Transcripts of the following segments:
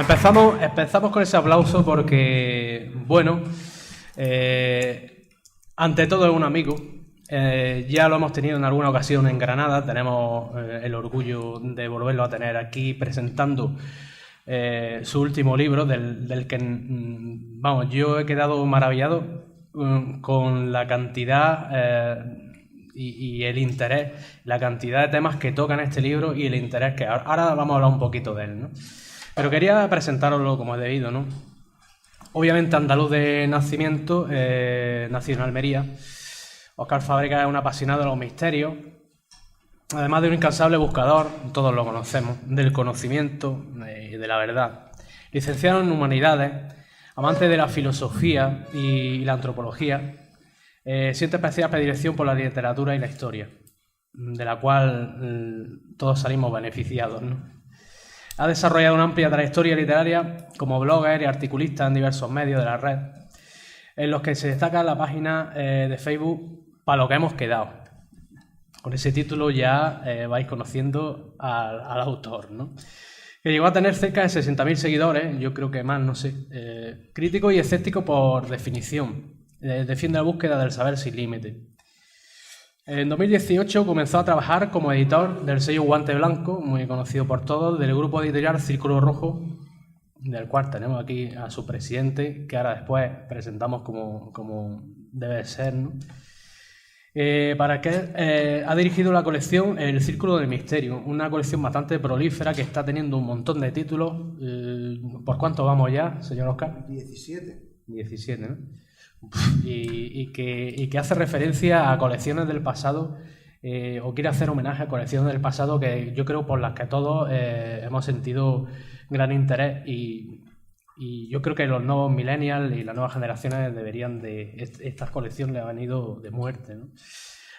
Empezamos con ese aplauso porque, bueno, ante todo es un amigo. Ya lo hemos tenido en alguna ocasión en Granada. Tenemos el orgullo de volverlo a tener aquí presentando su último libro, del que, vamos, yo he quedado maravillado con la cantidad y el interés, la cantidad de temas que tocan este libro y el interés que ahora vamos a hablar un poquito de él, ¿no? Pero quería presentároslo como es debido, ¿no? Obviamente andaluz de nacimiento, nacido en Almería. Óscar Fábregas es un apasionado de los misterios, además de un incansable buscador, todos lo conocemos, del conocimiento y de la verdad. Licenciado en Humanidades, amante de la filosofía y la antropología, siente especial predilección por la literatura y la historia, de la cual todos salimos beneficiados, ¿no? Ha desarrollado una amplia trayectoria literaria como blogger y articulista en diversos medios de la red, en los que se destaca la página de Facebook Para lo que hemos quedado. Con ese título ya vais conociendo al autor, ¿no? Que llegó a tener cerca de 60.000 seguidores, yo creo que más, no sé. Crítico y escéptico por definición. Defiende la búsqueda del saber sin límite. En 2018 comenzó a trabajar como editor del sello Guante Blanco, muy conocido por todos, del grupo editorial Círculo Rojo, del cual tenemos aquí a su presidente, que ahora después presentamos como debe ser, ¿no? Para que ha dirigido la colección El Círculo del Misterio, una colección bastante prolífera que está teniendo un montón de títulos. ¿Por cuánto vamos ya, señor Óscar? 17, ¿no? Y que hace referencia a colecciones del pasado, o quiere hacer homenaje a colecciones del pasado que yo creo por las que todos hemos sentido gran interés y yo creo que los nuevos millennials y las nuevas generaciones deberían de... Estas colecciones le han ido de muerte, ¿no?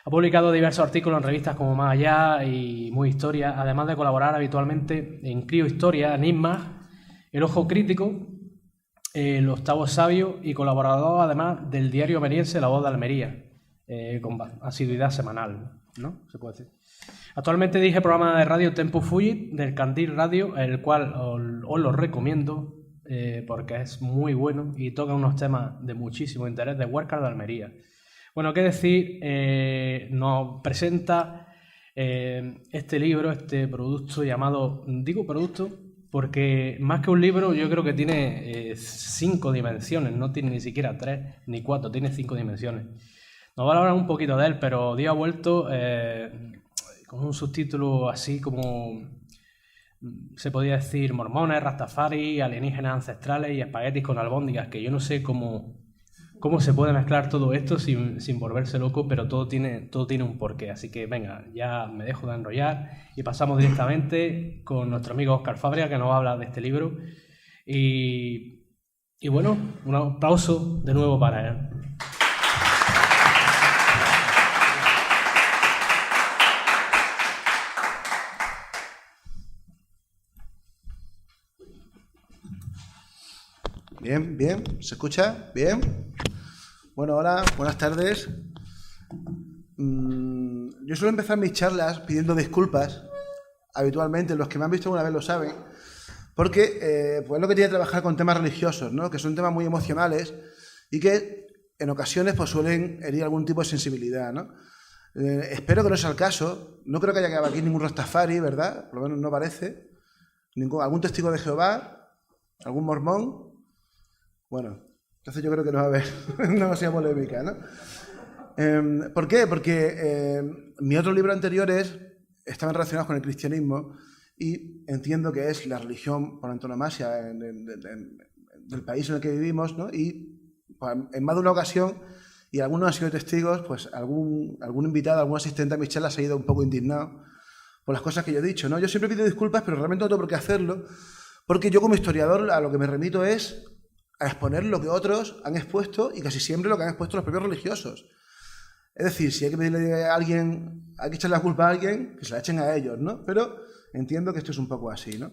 Ha publicado diversos artículos en revistas como Más Allá y Muy Historia, además de colaborar habitualmente en Crío Historia, Enigmas, El Ojo Crítico, El Octavo Sabio y colaborador además del diario almeriense La Voz de Almería, con asiduidad semanal, ¿no? Se puede decir. Actualmente dirige el programa de radio Tempo Fugit del Candil Radio, el cual os lo recomiendo porque es muy bueno y toca unos temas de muchísimo interés de Huércal de Almería. Bueno, qué decir, nos presenta este libro, este producto llamado, digo producto, porque más que un libro yo creo que tiene 5 dimensiones, no tiene ni siquiera 3 ni 4, tiene 5 dimensiones. Nos va a hablar un poquito de él, pero Dios ha vuelto con un subtítulo así como, se podría decir, mormones, rastafari, alienígenas ancestrales y espaguetis con albóndigas, que yo no sé cómo se puede mezclar todo esto sin volverse loco, pero todo tiene un porqué. Así que venga, ya me dejo de enrollar y pasamos directamente con nuestro amigo Óscar Fábregas, que nos va a hablar de este libro. Y bueno, un aplauso de nuevo para él. Bien, ¿se escucha? Bien. Bueno, hola, buenas tardes. Yo suelo empezar mis charlas pidiendo disculpas, habitualmente, los que me han visto alguna vez lo saben, porque pues lo que tiene que trabajar con temas religiosos, ¿no? Que son temas muy emocionales y que en ocasiones pues suelen herir algún tipo de sensibilidad, ¿no? Espero que no sea el caso. No creo que haya aquí ningún rastafari, ¿verdad? Por lo menos no parece. ¿Algún testigo de Jehová? ¿Algún mormón? Bueno, entonces yo creo que no va a haber demasiada polémica, ¿no? ¿Por qué? Porque mis otros libros anteriores estaban relacionados con el cristianismo y entiendo que es la religión por antonomasia del país en el que vivimos, ¿no? Y pues, en más de una ocasión, y algunos han sido testigos, pues algún invitado, algún asistente a mis charlas ha ido un poco indignado por las cosas que yo he dicho, ¿no? Yo siempre pido disculpas, pero realmente no tengo por qué hacerlo, porque yo como historiador a lo que me remito es a exponer lo que otros han expuesto y casi siempre lo que han expuesto los propios religiosos. Es decir, si hay que pedirle a alguien, hay que echarle la culpa a alguien, que se la echen a ellos, ¿no? Pero entiendo que esto es un poco así, ¿no?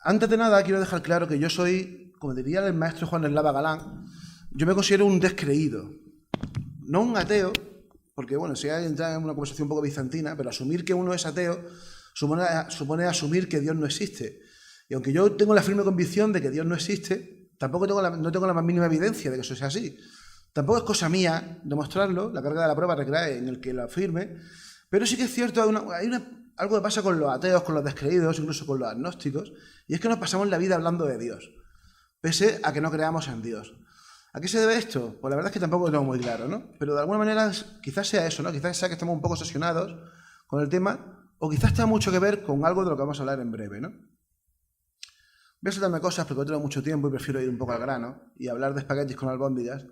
Antes de nada, quiero dejar claro que yo soy, como diría el maestro Juan Eslava Galán, yo me considero un descreído. No un ateo, porque, bueno, si hay que entrar en una conversación un poco bizantina, pero asumir que uno es ateo supone asumir que Dios no existe. Y aunque yo tengo la firme convicción de que Dios no existe, tampoco no tengo la más mínima evidencia de que eso sea así. Tampoco es cosa mía demostrarlo, la carga de la prueba recae en el que lo afirme, pero sí que es cierto, algo que pasa con los ateos, con los descreídos, incluso con los agnósticos, y es que nos pasamos la vida hablando de Dios, pese a que no creamos en Dios. ¿A qué se debe esto? Pues la verdad es que tampoco lo tengo muy claro, ¿no? Pero de alguna manera quizás sea eso, ¿no? Quizás sea que estamos un poco obsesionados con el tema, o quizás tenga mucho que ver con algo de lo que vamos a hablar en breve, ¿no? Voy a saltarme cosas porque no tengo mucho tiempo y prefiero ir un poco al grano y hablar de espaguetis con albóndigas,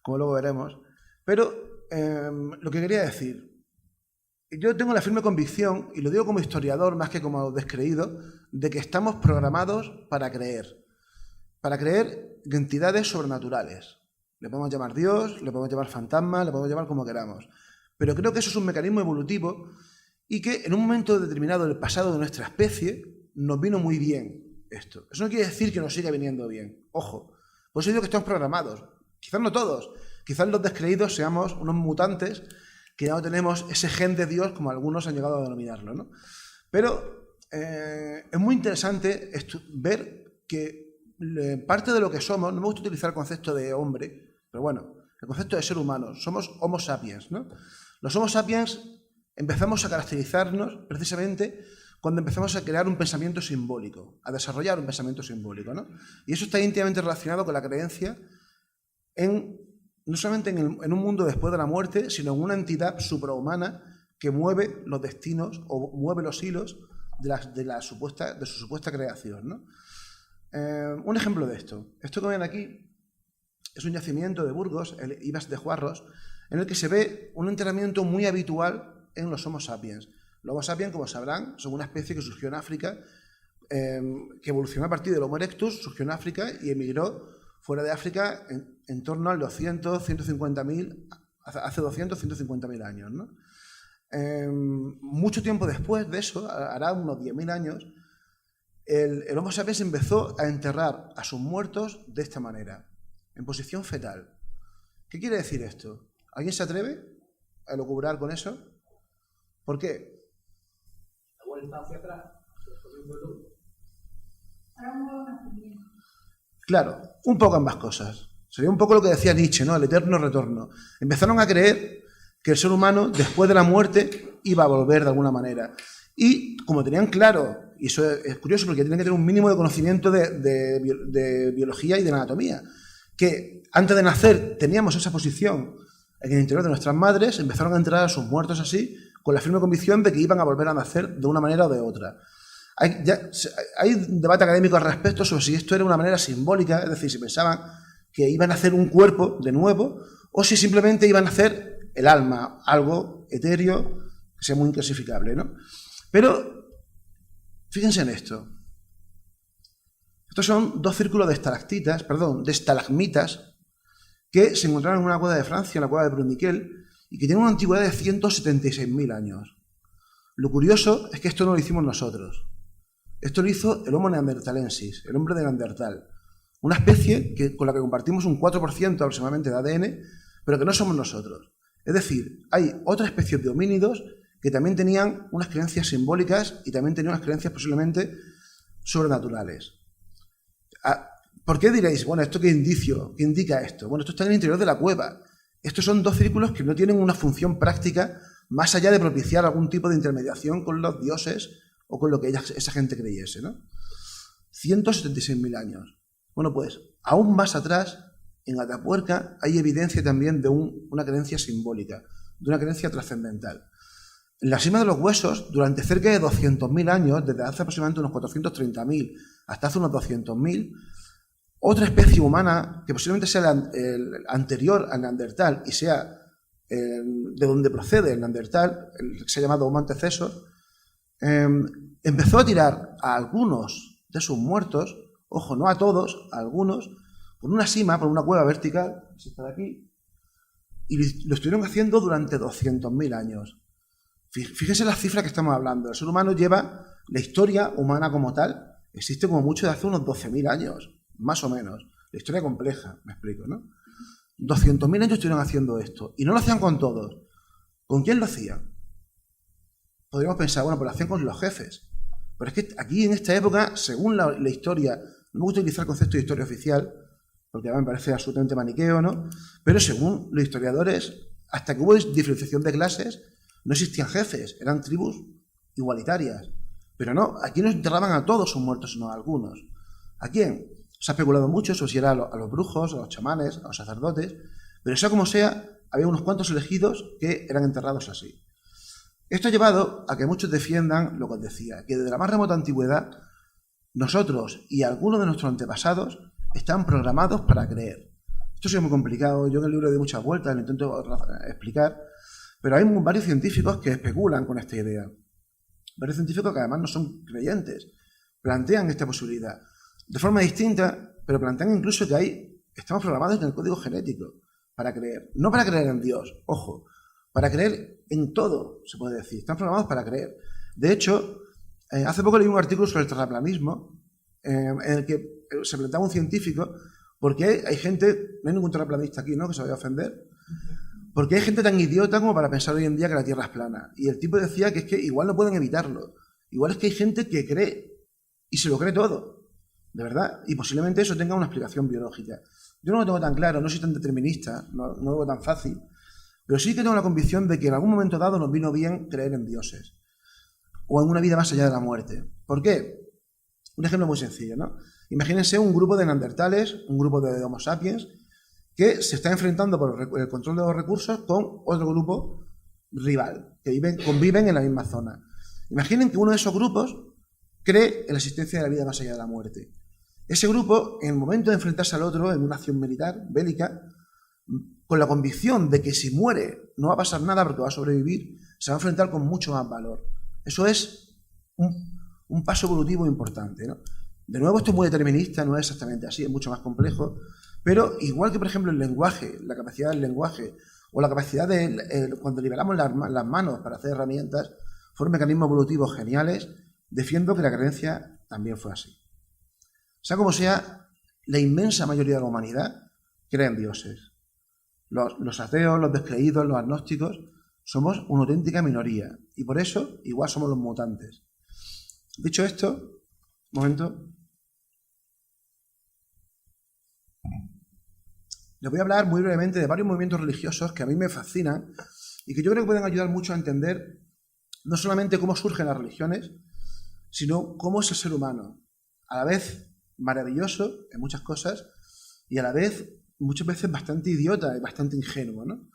como luego veremos. Pero lo que quería decir, yo tengo la firme convicción, y lo digo como historiador más que como descreído, de que estamos programados para creer en entidades sobrenaturales. Le podemos llamar Dios, le podemos llamar fantasma, le podemos llamar como queramos. Pero creo que eso es un mecanismo evolutivo y que en un momento determinado del pasado de nuestra especie nos vino muy bien esto. Eso no quiere decir que nos siga viniendo bien. Ojo, por eso digo que estamos programados. Quizás no todos. Quizás los descreídos seamos unos mutantes que ya no tenemos ese gen de Dios como algunos han llegado a denominarlo, ¿no? Pero es muy interesante ver que parte de lo que somos, no me gusta utilizar el concepto de hombre, pero bueno, el concepto de ser humano, somos Homo sapiens, ¿no? Los Homo sapiens empezamos a caracterizarnos precisamente cuando empezamos a crear un pensamiento simbólico, a desarrollar un pensamiento simbólico, ¿no? Y eso está íntimamente relacionado con la creencia no solamente en un mundo después de la muerte, sino en una entidad suprahumana que mueve los destinos o mueve los hilos de su supuesta creación, ¿no? Un ejemplo de esto. Esto que ven aquí es un yacimiento de Burgos, el Ibas de Juarros, en el que se ve un enterramiento muy habitual en los Homo sapiens. Los Homo sapiens, como sabrán, son una especie que surgió en África, que evolucionó a partir del Homo erectus, surgió en África y emigró fuera de África en torno al 200, 150.000, hace 200, 150.000 años, ¿no? Mucho tiempo después de eso, hará unos 10.000 años, el Homo sapiens empezó a enterrar a sus muertos de esta manera, en posición fetal. ¿Qué quiere decir esto? ¿Alguien se atreve a elucubrar con eso? ¿Por qué? La vuelta hacia atrás. Claro, un poco ambas cosas. Sería un poco lo que decía Nietzsche, ¿no? El eterno retorno. Empezaron a creer que el ser humano, después de la muerte, iba a volver de alguna manera. Y como tenían claro, y eso es curioso porque tienen que tener un mínimo de conocimiento de biología y de anatomía, que antes de nacer teníamos esa posición en el interior de nuestras madres, empezaron a entrar a sus muertos así, con la firme convicción de que iban a volver a nacer de una manera o de otra. Hay debate académico al respecto sobre si esto era una manera simbólica, es decir, si pensaban que iban a hacer un cuerpo de nuevo, o si simplemente iban a hacer el alma, algo etéreo, que sea muy inclasificable, ¿no? Pero fíjense en esto. Estos son dos círculos de estalagmitas, que se encontraron en una cueva de Francia, en la cueva de Bruniquel, y que tienen una antigüedad de 176.000 años. Lo curioso es que esto no lo hicimos nosotros. Esto lo hizo el Homo neanderthalensis, el hombre de Neandertal. Una especie con la que compartimos un 4% aproximadamente de ADN, pero que no somos nosotros. Es decir, hay otra especie de homínidos que también tenían unas creencias simbólicas y también tenían unas creencias posiblemente sobrenaturales. ¿Por qué diréis? Bueno, ¿esto qué indica esto? Bueno, esto está en el interior de la cueva. Estos son dos círculos que no tienen una función práctica más allá de propiciar algún tipo de intermediación con los dioses o con lo que esa gente creyese, ¿no? 176.000 años. Bueno, pues, aún más atrás, en Atapuerca, hay evidencia también de una creencia simbólica, de una creencia trascendental. En la cima de los huesos, durante cerca de 200.000 años, desde hace aproximadamente unos 430.000 hasta hace unos 200.000, otra especie humana, que posiblemente sea el anterior al Neandertal y sea de donde procede el Neandertal, el que se ha llamado Homo antecesor, empezó a tirar a algunos de sus muertos, ojo, no a todos, a algunos, por una cima, por una cueva vertical, que está de aquí, y lo estuvieron haciendo durante 200.000 años. Fíjense la cifra que estamos hablando. El ser humano lleva, la historia humana como tal, existe como mucho de hace unos 12.000 años, más o menos. La historia compleja, me explico, ¿no? 200.000 años estuvieron haciendo esto. Y no lo hacían con todos. ¿Con quién lo hacían? Podríamos pensar, bueno, pues lo hacían con los jefes. Pero es que aquí en esta época, según la historia, no me gusta utilizar el concepto de historia oficial, porque a mí me parece absolutamente maniqueo, ¿no? Pero según los historiadores, hasta que hubo diferenciación de clases, no existían jefes, eran tribus igualitarias. Pero no, aquí no enterraban a todos sus muertos, sino a algunos. ¿A quién? Se ha especulado mucho sobre si era a los brujos, a los chamanes, a los sacerdotes, pero sea como sea, había unos cuantos elegidos que eran enterrados así. Esto ha llevado a que muchos defiendan lo que os decía, que desde la más remota antigüedad, nosotros y algunos de nuestros antepasados están programados para creer. Esto ha sido muy complicado, yo en el libro doy muchas vueltas, lo intento explicar, pero hay varios científicos que especulan con esta idea. Varios científicos que además no son creyentes, plantean esta posibilidad. De forma distinta, pero plantean incluso que estamos programados en el código genético para creer. No para creer en Dios, ojo, para creer en todo, se puede decir. Están programados para creer. De hecho, hace poco leí un artículo sobre el terraplanismo en el que se planteaba un científico, porque hay gente, no hay ningún terraplanista aquí, ¿no?, que se vaya a ofender, porque hay gente tan idiota como para pensar hoy en día que la Tierra es plana. Y el tipo decía que es que igual no pueden evitarlo. Igual es que hay gente que cree y se lo cree todo, de verdad. Y posiblemente eso tenga una explicación biológica. Yo no lo tengo tan claro, no soy tan determinista, no lo veo tan fácil, pero sí que tengo la convicción de que en algún momento dado nos vino bien creer en dioses o en una vida más allá de la muerte. ¿Por qué? Un ejemplo muy sencillo, ¿no? Imagínense un grupo de neandertales, un grupo de Homo sapiens, que se está enfrentando por el control de los recursos con otro grupo rival, que conviven en la misma zona. Imaginen que uno de esos grupos cree en la existencia de la vida más allá de la muerte. Ese grupo, en el momento de enfrentarse al otro en una acción militar, bélica, con la convicción de que si muere no va a pasar nada porque va a sobrevivir, se va a enfrentar con mucho más valor. Eso es un paso evolutivo importante, ¿no? De nuevo, esto es muy determinista, no es exactamente así, es mucho más complejo, pero igual que, por ejemplo, el lenguaje, la capacidad del lenguaje, o la capacidad de, cuando liberamos las manos para hacer herramientas, fueron mecanismos evolutivos geniales, defiendo que la creencia también fue así. Sea como sea, la inmensa mayoría de la humanidad cree en dioses. Los ateos, los descreídos, los agnósticos, somos una auténtica minoría, y por eso igual somos los mutantes. Dicho esto, un momento, les voy a hablar muy brevemente de varios movimientos religiosos que a mí me fascinan y que yo creo que pueden ayudar mucho a entender no solamente cómo surgen las religiones, sino cómo es el ser humano, a la vez maravilloso en muchas cosas y a la vez muchas veces bastante idiota y bastante ingenuo, ¿no?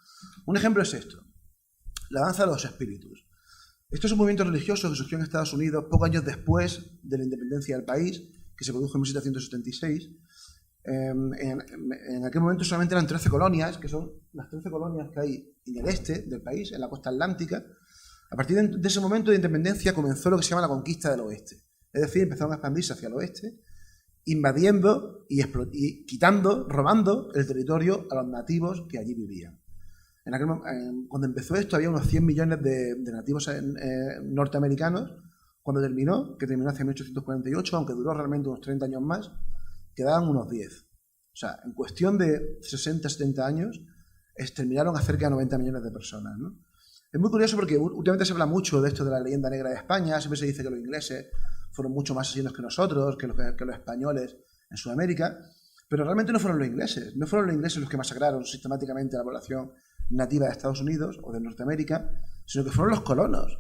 Un ejemplo es esto, la danza de los espíritus. Esto es un movimiento religioso que surgió en Estados Unidos pocos años después de la independencia del país, que se produjo en 1776. En aquel momento solamente eran 13 colonias, que son las 13 colonias que hay en el este del país, en la costa atlántica. A partir de ese momento de independencia comenzó lo que se llama la conquista del oeste. Es decir, empezaron a expandirse hacia el oeste, invadiendo y quitando, robando el territorio a los nativos que allí vivían. Cuando empezó esto había unos 100 millones de nativos norteamericanos. Cuando terminó, que terminó hacia 1848, aunque duró realmente unos 30 años más, quedaban unos 10. O sea, en cuestión de 60, 70 años, exterminaron a cerca de 90 millones de personas, ¿no? Es muy curioso porque últimamente se habla mucho de esto de la leyenda negra de España. Siempre se dice que los ingleses fueron mucho más asesinos que nosotros, que los españoles en Sudamérica, pero realmente no fueron los ingleses. No fueron los ingleses los que masacraron sistemáticamente a la población nativa de Estados Unidos o de Norteamérica, sino que fueron los colonos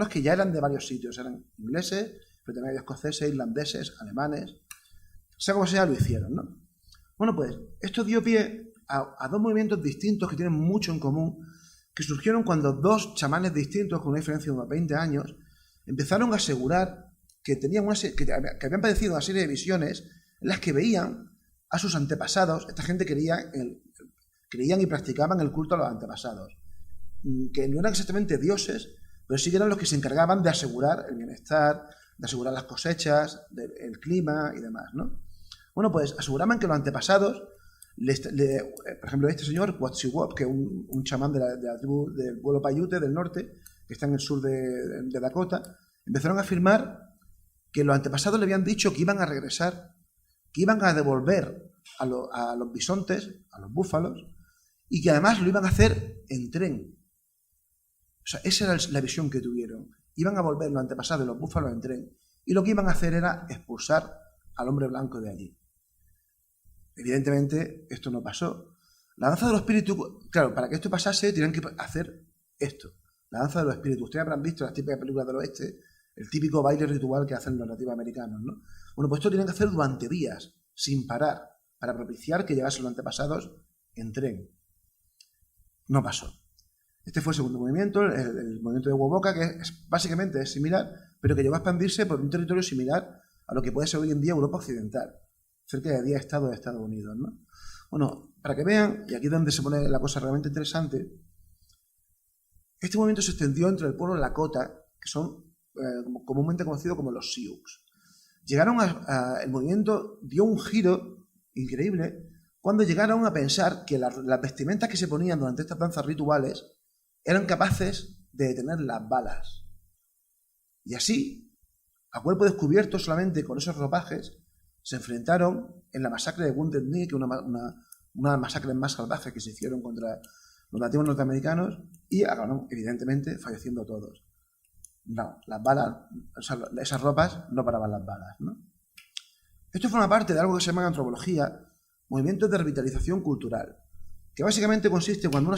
que ya eran de varios sitios, eran ingleses, pero también había escoceses, irlandeses, alemanes, sea como sea, lo hicieron, ¿no? Bueno, pues esto dio pie a dos movimientos distintos que tienen mucho en común, que surgieron cuando dos chamanes distintos, con una diferencia de unos 20 años, empezaron a asegurar que que habían padecido una serie de visiones en las que veían a sus antepasados. Esta gente creían y practicaban el culto a los antepasados, que no eran exactamente dioses, pero sí que eran los que se encargaban de asegurar el bienestar, de asegurar las cosechas, el clima y demás, ¿no? Bueno, pues aseguraban que los antepasados, por ejemplo, este señor, Quetzalcoatl, que es un chamán de la tribu del pueblo Paiute del norte, que está en el sur de Dakota, empezaron a afirmar que los antepasados le habían dicho que iban a regresar, que iban a devolver a los bisontes, a los búfalos, y que además lo iban a hacer en tren. O sea, esa era la visión que tuvieron. Iban a volver los antepasados de los búfalos en tren. y lo que iban a hacer era expulsar al hombre blanco de allí. Evidentemente, esto no pasó. La danza de los espíritus, claro, para que esto pasase, tenían que hacer esto. La danza de los espíritus. Ustedes habrán visto las típicas películas del oeste, el típico baile ritual que hacen los nativos americanos, ¿no? Bueno, pues esto tenían que hacer durante días, sin parar, para propiciar que llegasen los antepasados en tren. No pasó. Este fue el segundo movimiento, el movimiento de Wovoka, que básicamente es similar, pero que llegó a expandirse por un territorio similar a lo que puede ser hoy en día Europa Occidental, cerca de 10 estados de Estados Unidos, ¿no? Bueno, para que vean, y aquí es donde se pone la cosa realmente interesante, este movimiento se extendió entre el pueblo Lakota, que son comúnmente conocidos como los Sioux. El movimiento dio un giro increíble cuando llegaron a pensar que las vestimentas que se ponían durante estas danzas rituales eran capaces de detener las balas. Y así, a cuerpo descubierto solamente con esos ropajes, se enfrentaron en la masacre de Wounded Knee, que es una de las masacres más salvajes que se hicieron contra los nativos norteamericanos, y acabaron, evidentemente, falleciendo todos. No, las balas, o sea, esas ropas no paraban las balas, ¿no? Esto forma parte de algo que se llama en antropología movimientos de revitalización cultural, que básicamente consiste cuando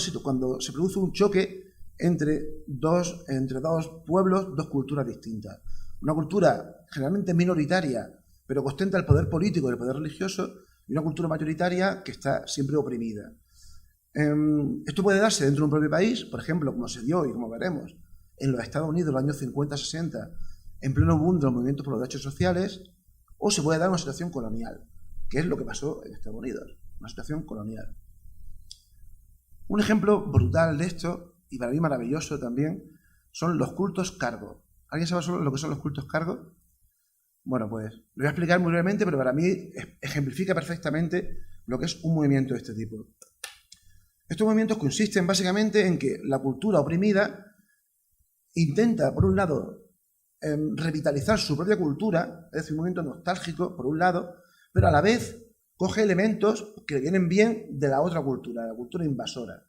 se produce un choque entre dos pueblos, dos culturas distintas. Una cultura generalmente minoritaria, pero que ostenta el poder político y el poder religioso, y una cultura mayoritaria que está siempre oprimida. Esto puede darse dentro de un propio país, por ejemplo, como se dio y como veremos en los Estados Unidos en los años 50-60, en pleno boom de los movimientos por los derechos sociales, o se puede dar una situación colonial, que es lo que pasó en Estados Unidos, una situación colonial. Un ejemplo brutal de esto, y para mí maravilloso también, son los cultos cargo. ¿Alguien sabe lo que son los cultos cargo? Bueno, pues lo voy a explicar muy brevemente, pero para mí ejemplifica perfectamente lo que es un movimiento de este tipo. Estos movimientos consisten básicamente en que la cultura oprimida intenta, por un lado, revitalizar su propia cultura, es decir, un movimiento nostálgico, por un lado, pero a la vez coge elementos que vienen bien de la otra cultura, de la cultura invasora.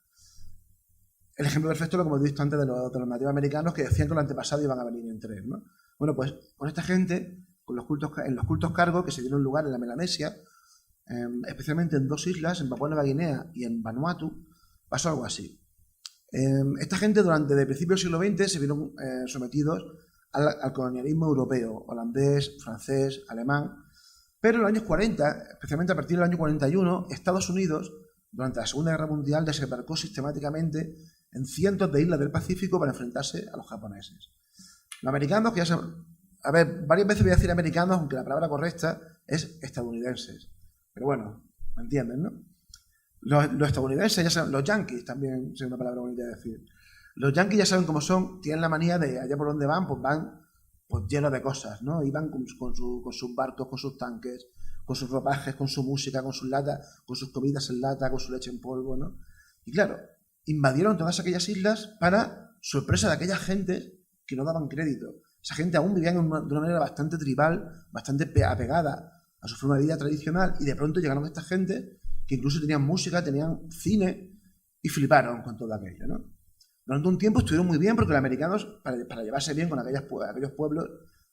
El ejemplo perfecto es lo que hemos visto antes de los nativos americanos que decían que los antepasados iban a venir en tren, ¿no? Bueno, pues con esta gente, en los cultos cargo que se dieron lugar en la Melanesia, especialmente en dos islas, en Papúa Nueva Guinea y en Vanuatu, pasó algo así. Esta gente desde el principio del siglo XX se vieron sometidos al colonialismo europeo, holandés, francés, alemán, pero en los años 40, especialmente a partir del año 41, Estados Unidos, durante la Segunda Guerra Mundial, desembarcó sistemáticamente en cientos de islas del Pacífico para enfrentarse a los japoneses. Los americanos, que ya saben, varias veces voy a decir americanos, aunque la palabra correcta es estadounidenses. Pero bueno, ¿me entienden, no? Los estadounidenses, ya saben, los yanquis también, es una palabra bonita de decir. Los yanquis ya saben cómo son, tienen la manía de allá por donde van, pues van pues llenos de cosas, ¿no? Y van con sus barcos, con sus tanques, con sus ropajes, con su música, con sus latas, con sus comidas en lata, con su leche en polvo, ¿no? Y claro, invadieron todas aquellas islas para sorpresa de aquella gente que no daban crédito. Esa gente aún vivía de una manera bastante tribal, bastante apegada a su forma de vida tradicional, y de pronto llegaron esta gente que incluso tenían música, tenían cine, y fliparon con todo aquello, ¿no? Durante un tiempo estuvieron muy bien porque los americanos, para llevarse bien con aquellos pueblos,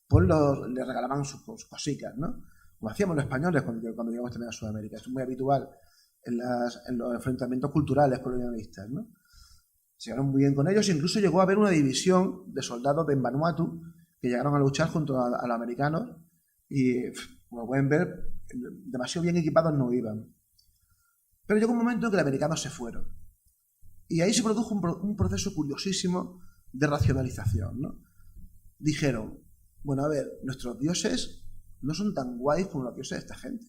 pues les regalaban sus cositas, ¿no? Como hacíamos los españoles cuando llegamos también a Sudamérica. Esto es muy habitual en los enfrentamientos culturales colonialistas, ¿no? Se llevaron muy bien con ellos, e incluso llegó a haber una división de soldados de Vanuatu que llegaron a luchar junto a los americanos y, como pueden ver, demasiado bien equipados no iban. Pero llegó un momento en que los americanos se fueron. Y ahí se produjo un proceso curiosísimo de racionalización, ¿no? Dijeron, bueno, a ver, nuestros dioses no son tan guays como los dioses de esta gente.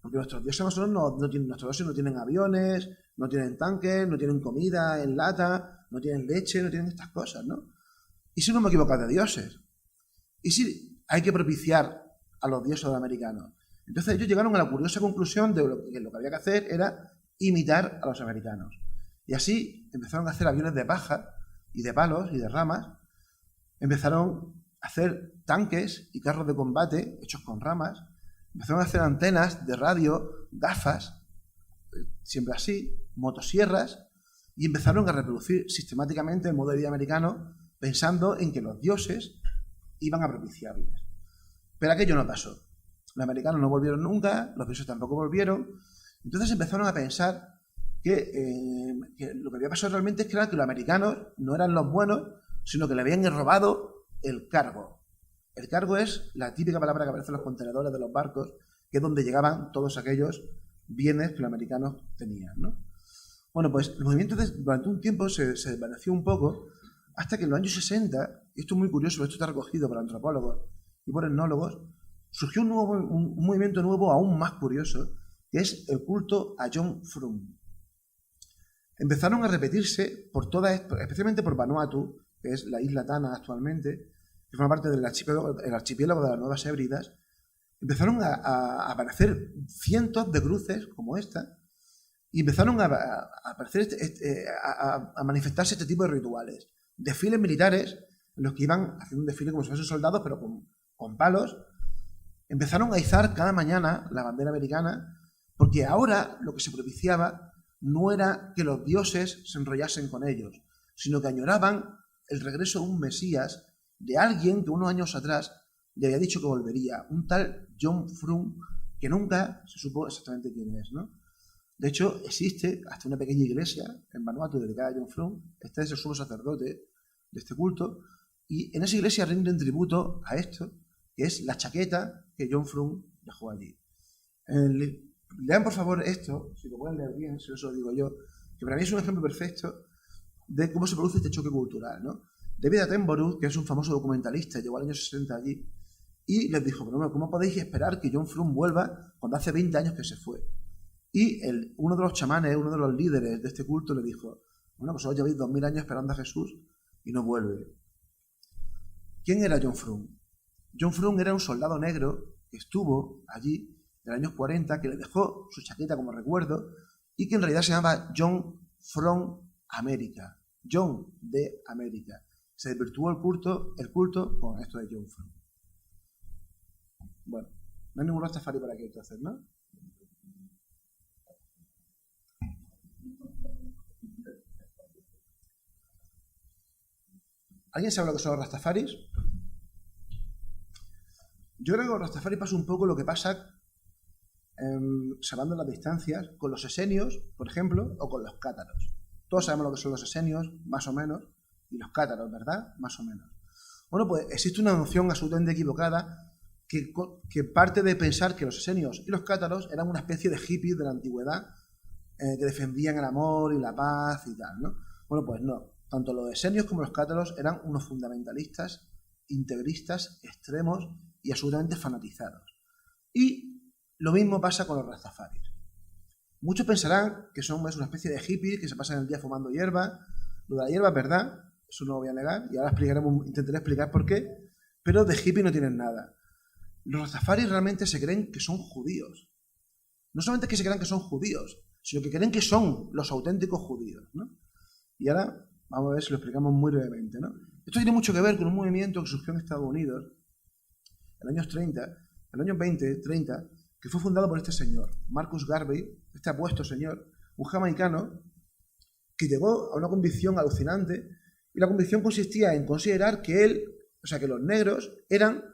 Porque nuestros dioses nuestros dioses no tienen aviones, no tienen tanques, no tienen comida en lata, no tienen leche, no tienen estas cosas, ¿no? ¿Y si no me equivoco de dioses? ¿Y si hay que propiciar a los dioses americanos? Entonces ellos llegaron a la curiosa conclusión de que lo que había que hacer era imitar a los americanos. Y así empezaron a hacer aviones de paja y de palos y de ramas. Empezaron a hacer tanques y carros de combate hechos con ramas. Empezaron a hacer antenas de radio, gafas, siempre así, motosierras, y empezaron a reproducir sistemáticamente el modo de vida americano pensando en que los dioses iban a propiciarles. Pero aquello no pasó. Los americanos no volvieron nunca, los rusos tampoco volvieron. Entonces empezaron a pensar que lo que había pasado realmente es que los americanos no eran los buenos, sino que le habían robado el cargo. El cargo es la típica palabra que aparece en los contenedores de los barcos, que es donde llegaban todos aquellos bienes que los americanos tenían, ¿no? Bueno, pues el movimiento durante un tiempo se desvaneció un poco, hasta que en los años 60, y esto es muy curioso, esto está recogido por antropólogos y por etnólogos, surgió un movimiento nuevo aún más curioso, que es el culto a John Frum. Empezaron a repetirse por especialmente por Vanuatu, que es la isla Tana actualmente, que forma parte del archipiélago de las Nuevas Hébridas. Empezaron a aparecer cientos de cruces como esta, y empezaron a manifestarse este tipo de rituales. Desfiles militares, en los que iban haciendo un desfile como si fuesen soldados, pero con palos. Empezaron a izar cada mañana la bandera americana, porque ahora lo que se propiciaba no era que los dioses se enrollasen con ellos, sino que añoraban el regreso de un Mesías, de alguien que unos años atrás le había dicho que volvería, un tal John Frum, que nunca se supo exactamente quién es, ¿no? De hecho, existe hasta una pequeña iglesia en Vanuatu dedicada a John Frum. Este es el sumo sacerdote de este culto, y en esa iglesia rinden tributo a esto, que es la chaqueta que John Frum dejó allí. Lean por favor esto, si lo pueden leer bien, si eso lo digo yo, que para mí es un ejemplo perfecto de cómo se produce este choque cultural, ¿no? David Attenborough, que es un famoso documentalista, llegó al año 60 allí, y les dijo, pero ¿cómo podéis esperar que John Frum vuelva cuando hace 20 años que se fue? Y uno de los chamanes, uno de los líderes de este culto le dijo, bueno, pues os lleváis 2000 años esperando a Jesús y no vuelve. ¿Quién era John Frum? John Frum era un soldado negro que estuvo allí en los años 40, que le dejó su chaqueta como recuerdo, y que en realidad se llamaba John from America, John de América. Se desvirtuó el culto con esto de John Frum. Bueno, no hay ningún Rastafari por aquí entonces, ¿no? ¿Alguien sabe lo que son los Rastafaris? Yo creo que con los Rastafaris pasa un poco lo que pasa, salvando las distancias, con los esenios, por ejemplo, o con los cátaros. Todos sabemos lo que son los esenios, más o menos, y los cátaros, ¿verdad? Más o menos. Bueno, pues existe una noción absolutamente equivocada que parte de pensar que los esenios y los cátaros eran una especie de hippies de la antigüedad que defendían el amor y la paz y tal, ¿no? Bueno, pues no. Tanto los esenios como los cátaros eran unos fundamentalistas, integristas, extremos y absolutamente fanatizados. Y lo mismo pasa con los rastafaris. Muchos pensarán que son una especie de hippies que se pasan el día fumando hierba. Lo de la hierba es verdad, eso no lo voy a negar, y ahora intentaré explicar por qué, pero de hippie no tienen nada. Los rastafaris realmente se creen que son judíos. No solamente que se crean que son judíos, sino que creen que son los auténticos judíos, ¿no? Y ahora vamos a ver si lo explicamos muy brevemente, ¿no? Esto tiene mucho que ver con un movimiento que surgió en Estados Unidos en los años 30, en los años 20, 30, que fue fundado por este señor, Marcus Garvey, este apuesto señor, un jamaicano que llegó a una convicción alucinante, y la convicción consistía en considerar que que los negros eran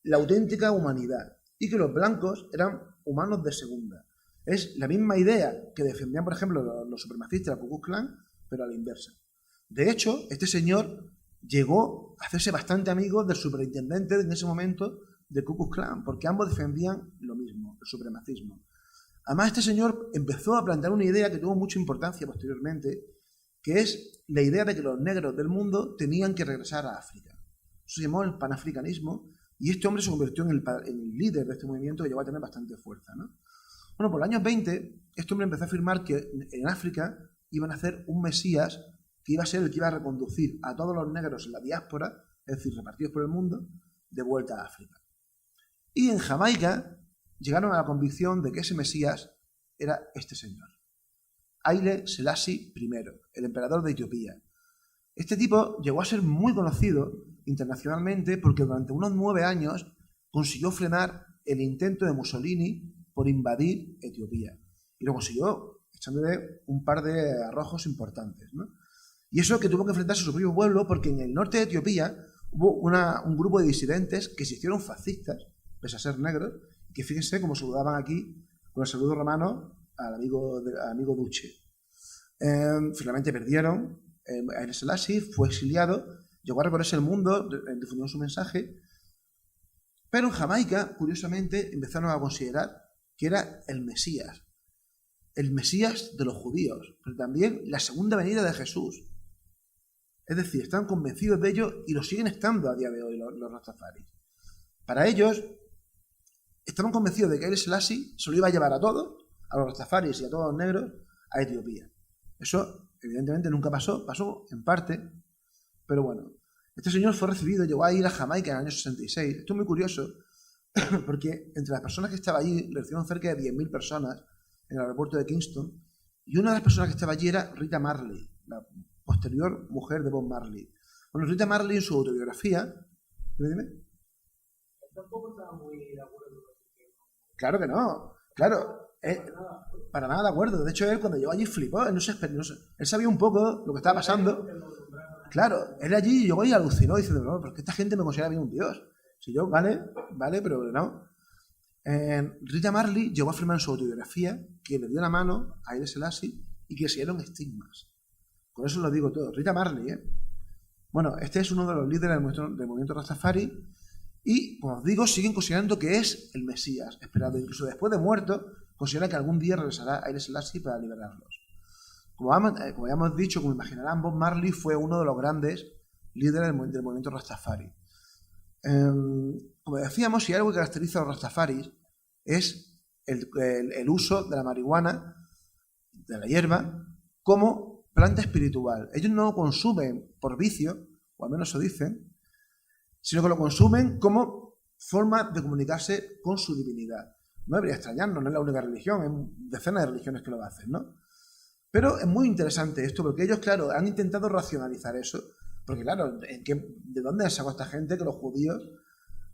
la auténtica humanidad y que los blancos eran humanos de segunda. Es la misma idea que defendían, por ejemplo, los supremacistas del Ku Klux Klan, pero a la inversa. De hecho, este señor llegó a hacerse bastante amigo del superintendente en ese momento del Ku Klux Klan, porque ambos defendían lo mismo, el supremacismo. Además, este señor empezó a plantear una idea que tuvo mucha importancia posteriormente, que es la idea de que los negros del mundo tenían que regresar a África. Eso se llamó el panafricanismo, y este hombre se convirtió en el líder de este movimiento que llegó a tener bastante fuerza, ¿no? Bueno, por los años 20, este hombre empezó a afirmar que en África iban a hacer un Mesías que iba a ser el que iba a reconducir a todos los negros en la diáspora, es decir, repartidos por el mundo, de vuelta a África. Y en Jamaica llegaron a la convicción de que ese Mesías era este señor, Haile Selassie I, el emperador de Etiopía. Este tipo llegó a ser muy conocido internacionalmente porque durante unos 9 años consiguió frenar el intento de Mussolini por invadir Etiopía. Y lo consiguió echándole un par de arrojos importantes, ¿no? Y eso que tuvo que enfrentarse a su propio pueblo, porque en el norte de Etiopía hubo un grupo de disidentes que se hicieron fascistas pese a ser negros, y que fíjense cómo saludaban aquí con el saludo romano al amigo Duce. Finalmente perdieron. Haile Selassie fue exiliado, llegó a recorrerse el mundo, difundió su mensaje, pero en Jamaica, curiosamente, empezaron a considerar que era el Mesías de los judíos, pero también la segunda venida de Jesús. Es decir, están convencidos de ello y lo siguen estando a día de hoy los Rastafaris. Para ellos, estaban convencidos de que Haile Selassie se lo iba a llevar a todos, a los Rastafaris y a todos los negros, a Etiopía. Eso, evidentemente, nunca pasó en parte, pero bueno. Este señor fue recibido, llegó a ir a Jamaica en el año 66. Esto es muy curioso, porque entre las personas que estaba allí, le recibieron cerca de 10.000 personas en el aeropuerto de Kingston, y una de las personas que estaba allí era Rita Marley, la posterior mujer de Bob Marley. Bueno, Rita Marley en su autobiografía... Dime. Tampoco estaba muy de acuerdo con eso. Claro que no, claro. Para nada de acuerdo. De hecho, él cuando llegó allí flipó, él él sabía un poco lo que estaba pasando. Claro, él allí llegó y alucinó diciendo, no, porque esta gente me considera bien un dios. Si yo, vale, pero no. Rita Marley llegó a afirmar en su autobiografía que le dio la mano a Haile Selassie y que se dieron estigmas. Con eso lo digo todo. Rita Marley, Bueno, este es uno de los líderes del movimiento Rastafari y, como os digo, siguen considerando que es el Mesías esperado. Incluso después de muerto, consideran que algún día regresará Haile Selassie para liberarlos. Como ya hemos dicho, como imaginarán, Bob Marley fue uno de los grandes líderes del movimiento Rastafari. Como decíamos, si algo que caracteriza a los Rastafaris es el uso de la marihuana, de la hierba, como planta espiritual. Ellos no lo consumen por vicio, o al menos eso dicen, sino que lo consumen como forma de comunicarse con su divinidad. No debería extrañarnos, no es la única religión, hay decenas de religiones que lo hacen, ¿no? Pero es muy interesante esto, porque ellos, claro, han intentado racionalizar eso, porque claro, ¿de dónde han sacado esta gente que los judíos,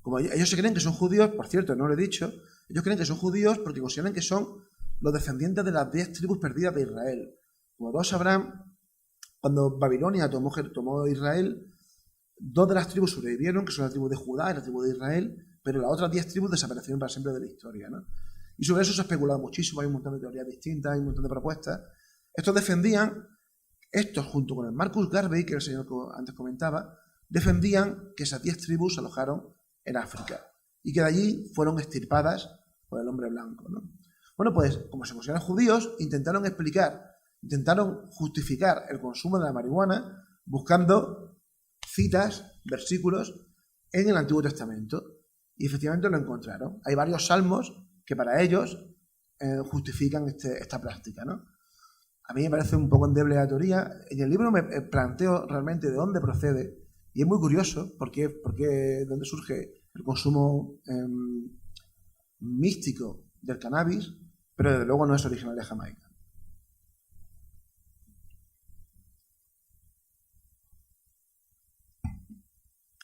como ellos se creen que son judíos, por cierto, no lo he dicho, ellos creen que son judíos porque consideran que son los descendientes de las 10 tribus perdidas de Israel. Como todos sabrán, cuando Babilonia tomó Israel, 2 de las tribus sobrevivieron, que son la tribu de Judá y la tribu de Israel, pero las otras 10 tribus desaparecieron para siempre de la historia, ¿no? Y sobre eso se ha especulado muchísimo, hay un montón de teorías distintas, hay un montón de propuestas. Estos junto con el Marcus Garvey, que el señor que antes comentaba, defendían que esas 10 tribus se alojaron en África y que de allí fueron extirpadas por el hombre blanco, ¿no? Bueno, pues como se consideran judíos, intentaron justificar el consumo de la marihuana buscando citas, versículos en el Antiguo Testamento. Y efectivamente lo encontraron. Hay varios salmos que para ellos justifican esta práctica, ¿no? A mí me parece un poco endeble la teoría. En el libro me planteo realmente de dónde procede. Y es muy curioso de dónde surge el consumo místico del cannabis, pero desde luego no es original de Jamaica.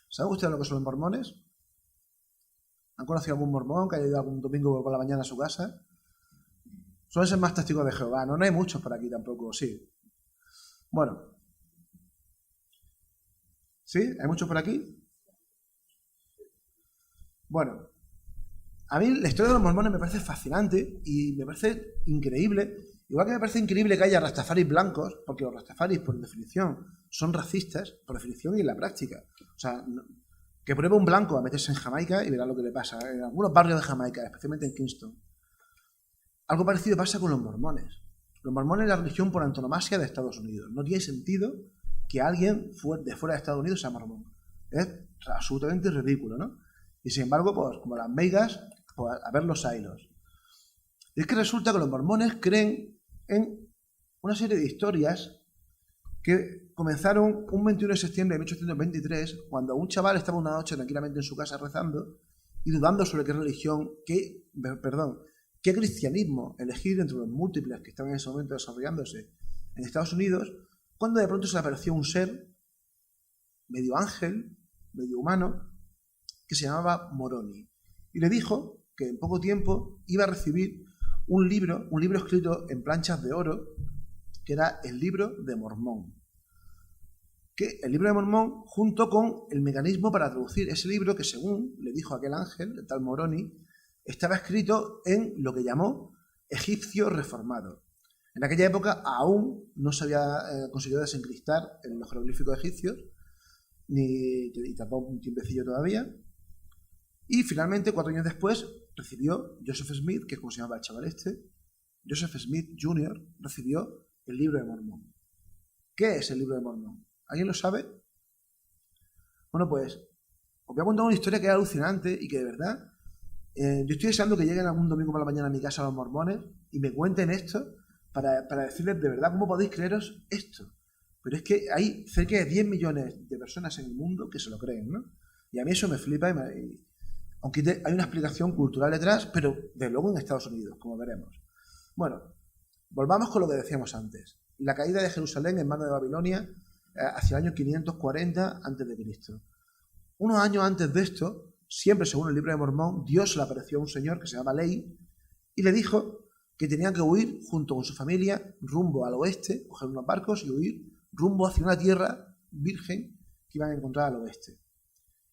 ¿Saben ustedes lo que son los mormones? ¿Han conocido algún mormón que haya ido algún domingo por la mañana a su casa? Suelen ser más testigos de Jehová. No hay muchos por aquí tampoco, sí. Bueno. ¿Sí? ¿Hay muchos por aquí? Bueno. A mí la historia de los mormones me parece fascinante y me parece increíble. Igual que me parece increíble que haya rastafaris blancos, porque los rastafaris, por definición, son racistas, por definición y en la práctica. O sea, que pruebe un blanco a meterse en Jamaica y verá lo que le pasa. En algunos barrios de Jamaica, especialmente en Kingston. Algo parecido pasa con los mormones. Los mormones es la religión por antonomasia de Estados Unidos. No tiene sentido que alguien de fuera de Estados Unidos sea mormón. Es absolutamente ridículo, ¿no? Y sin embargo, pues como las meigas, pues a ver los ailos. Y es que resulta que los mormones creen en una serie de historias que comenzaron un 21 de septiembre de 1823, cuando un chaval estaba una noche tranquilamente en su casa rezando y dudando sobre qué cristianismo elegir entre los múltiples que estaban en ese momento desarrollándose en Estados Unidos, cuando de pronto se le apareció un ser medio ángel, medio humano, que se llamaba Moroni. Y le dijo que en poco tiempo iba a recibir un libro escrito en planchas de oro, que era el Libro de Mormón. que el libro de Mormón, junto con el mecanismo para traducir ese libro que, según le dijo aquel ángel, el tal Moroni, estaba escrito en lo que llamó egipcio reformado. En aquella época aún no se había conseguido desencristar en los jeroglíficos egipcios, ni tampoco un tiempecillo todavía. Y finalmente, 4 años después, recibió Joseph Smith, que es como se llamaba el chaval este, Joseph Smith Jr., recibió el libro de Mormón. ¿Qué es el libro de Mormón? ¿Alguien lo sabe? Bueno, pues os voy a contar una historia que es alucinante y que de verdad yo estoy deseando que lleguen algún domingo por la mañana a mi casa los mormones y me cuenten esto para decirles de verdad cómo podéis creeros esto. Pero es que hay cerca de 10 millones de personas en el mundo que se lo creen, ¿no? Y a mí eso me flipa, aunque hay una explicación cultural detrás, pero de luego en Estados Unidos, como veremos. Bueno, volvamos con lo que decíamos antes. La caída de Jerusalén en manos de Babilonia hacia el año 540 a.C. Unos años antes de esto, siempre según el libro de Mormón, Dios le apareció a un señor que se llama Lehi y le dijo que tenían que huir junto con su familia rumbo al oeste, coger unos barcos y huir rumbo hacia una tierra virgen que iban a encontrar al oeste.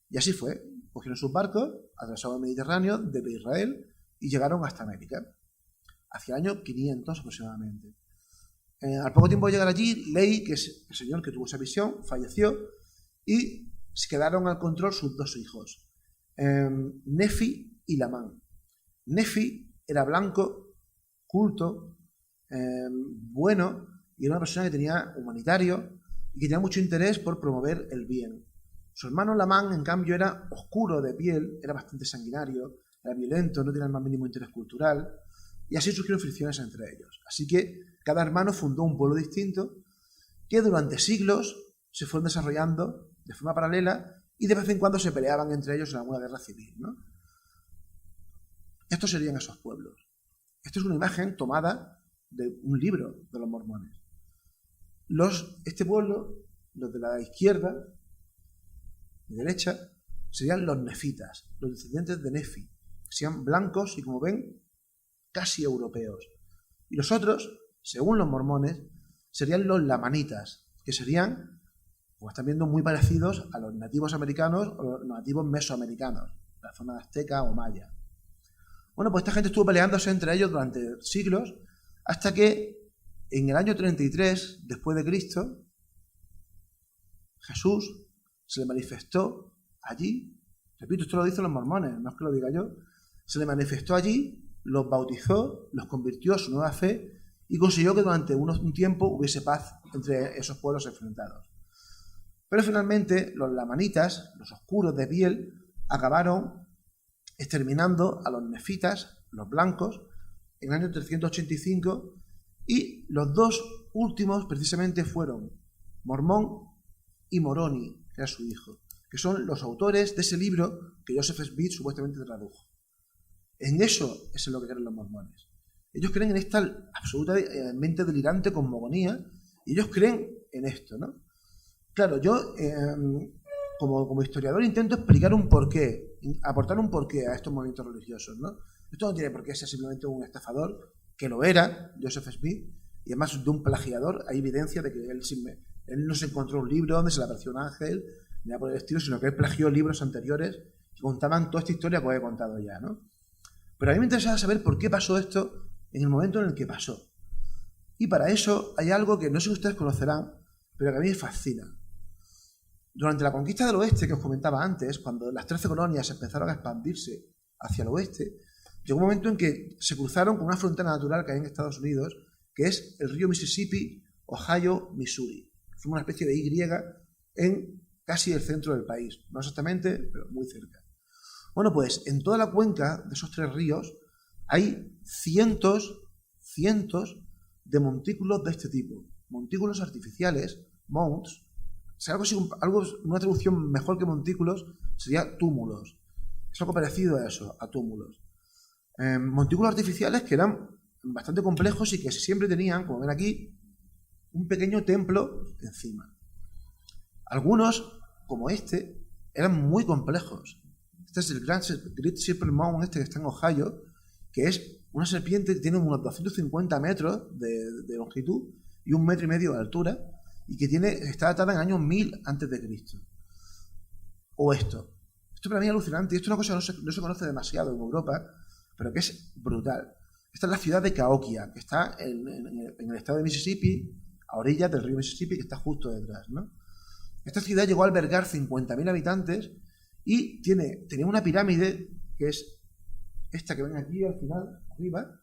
Y así fue. Cogieron sus barcos, atravesaron el Mediterráneo desde Israel y llegaron hasta América, hacia el año 500 aproximadamente. Al poco tiempo de llegar allí, Lehi, que es el señor que tuvo esa visión, falleció y se quedaron al control sus 2 hijos, Nefi y Lamán. Nefi era blanco, culto, bueno, y era una persona que tenía humanitario y que tenía mucho interés por promover el bien. Su hermano Lamán, en cambio, era oscuro de piel, era bastante sanguinario, era violento, no tenía el más mínimo interés cultural, y así surgieron fricciones entre ellos. Así que cada hermano fundó un pueblo distinto que durante siglos se fueron desarrollando de forma paralela y de vez en cuando se peleaban entre ellos en alguna guerra civil, ¿no? Estos serían esos pueblos. Esto es una imagen tomada de un libro de los mormones. Este pueblo, los de la izquierda y derecha, serían los nefitas, los descendientes de Nefi, que serían blancos y, como ven, casi europeos. Y los otros, según los mormones, serían los lamanitas, que serían, como están viendo, muy parecidos a los nativos americanos o los nativos mesoamericanos, la zona azteca o maya. Bueno, pues esta gente estuvo peleándose entre ellos durante siglos, hasta que en el año 33 después de Cristo, Jesús se le manifestó allí, repito, esto lo dicen los mormones, no es que lo diga yo, se le manifestó allí, los bautizó, los convirtió a su nueva fe y consiguió que durante un tiempo hubiese paz entre esos pueblos enfrentados. Pero finalmente los lamanitas, los oscuros de piel, acabaron exterminando a los nefitas, los blancos, en el año 385, y los 2 últimos precisamente fueron Mormón y Moroni, que era su hijo, que son los autores de ese libro que Joseph Smith supuestamente tradujo. En eso es en lo que creen los mormones. Ellos creen en esta absolutamente delirante cosmogonía y ellos creen en esto, ¿no? Claro, yo como historiador intento explicar un porqué, aportar un porqué a estos movimientos religiosos, ¿no? Esto no tiene por qué ser simplemente un estafador, que lo era, Joseph Smith, y además de un plagiador. Hay evidencia de que él no se encontró un libro donde se le apareció un ángel, ni nada por el estilo, sino que él plagió libros anteriores que contaban toda esta historia que os he contado ya, ¿no? Pero a mí me interesaba saber por qué pasó esto en el momento en el que pasó. Y para eso hay algo que no sé si ustedes conocerán, pero que a mí me fascina. Durante la conquista del oeste que os comentaba antes, cuando las 13 colonias empezaron a expandirse hacia el oeste, llegó un momento en que se cruzaron con una frontera natural que hay en Estados Unidos, que es el río Mississippi, Ohio, Missouri. Fue una especie de Y en casi el centro del país. No exactamente, pero muy cerca. Bueno, pues en toda la cuenca de esos 3 ríos hay cientos de montículos de este tipo. Montículos artificiales, mounds. O sea, una traducción mejor que montículos sería túmulos. Es algo parecido a eso, a túmulos. Montículos artificiales que eran bastante complejos y que siempre tenían, como ven aquí, un pequeño templo encima. Algunos, como este, eran muy complejos. Este es el Great Serpent Mound, que está en Ohio, que es una serpiente que tiene unos 250 metros de longitud y 1,5 metros de altura, y que está datada en el año 1000 a.C. O esto. Esto para mí es alucinante, y esto es una cosa que no se conoce demasiado en Europa, pero que es brutal. Esta es la ciudad de Cahokia, que está en el estado de Mississippi, a orillas del río Mississippi, que está justo detrás, ¿no? Esta ciudad llegó a albergar 50.000 habitantes y tenía una pirámide, que es esta que ven aquí al final, arriba,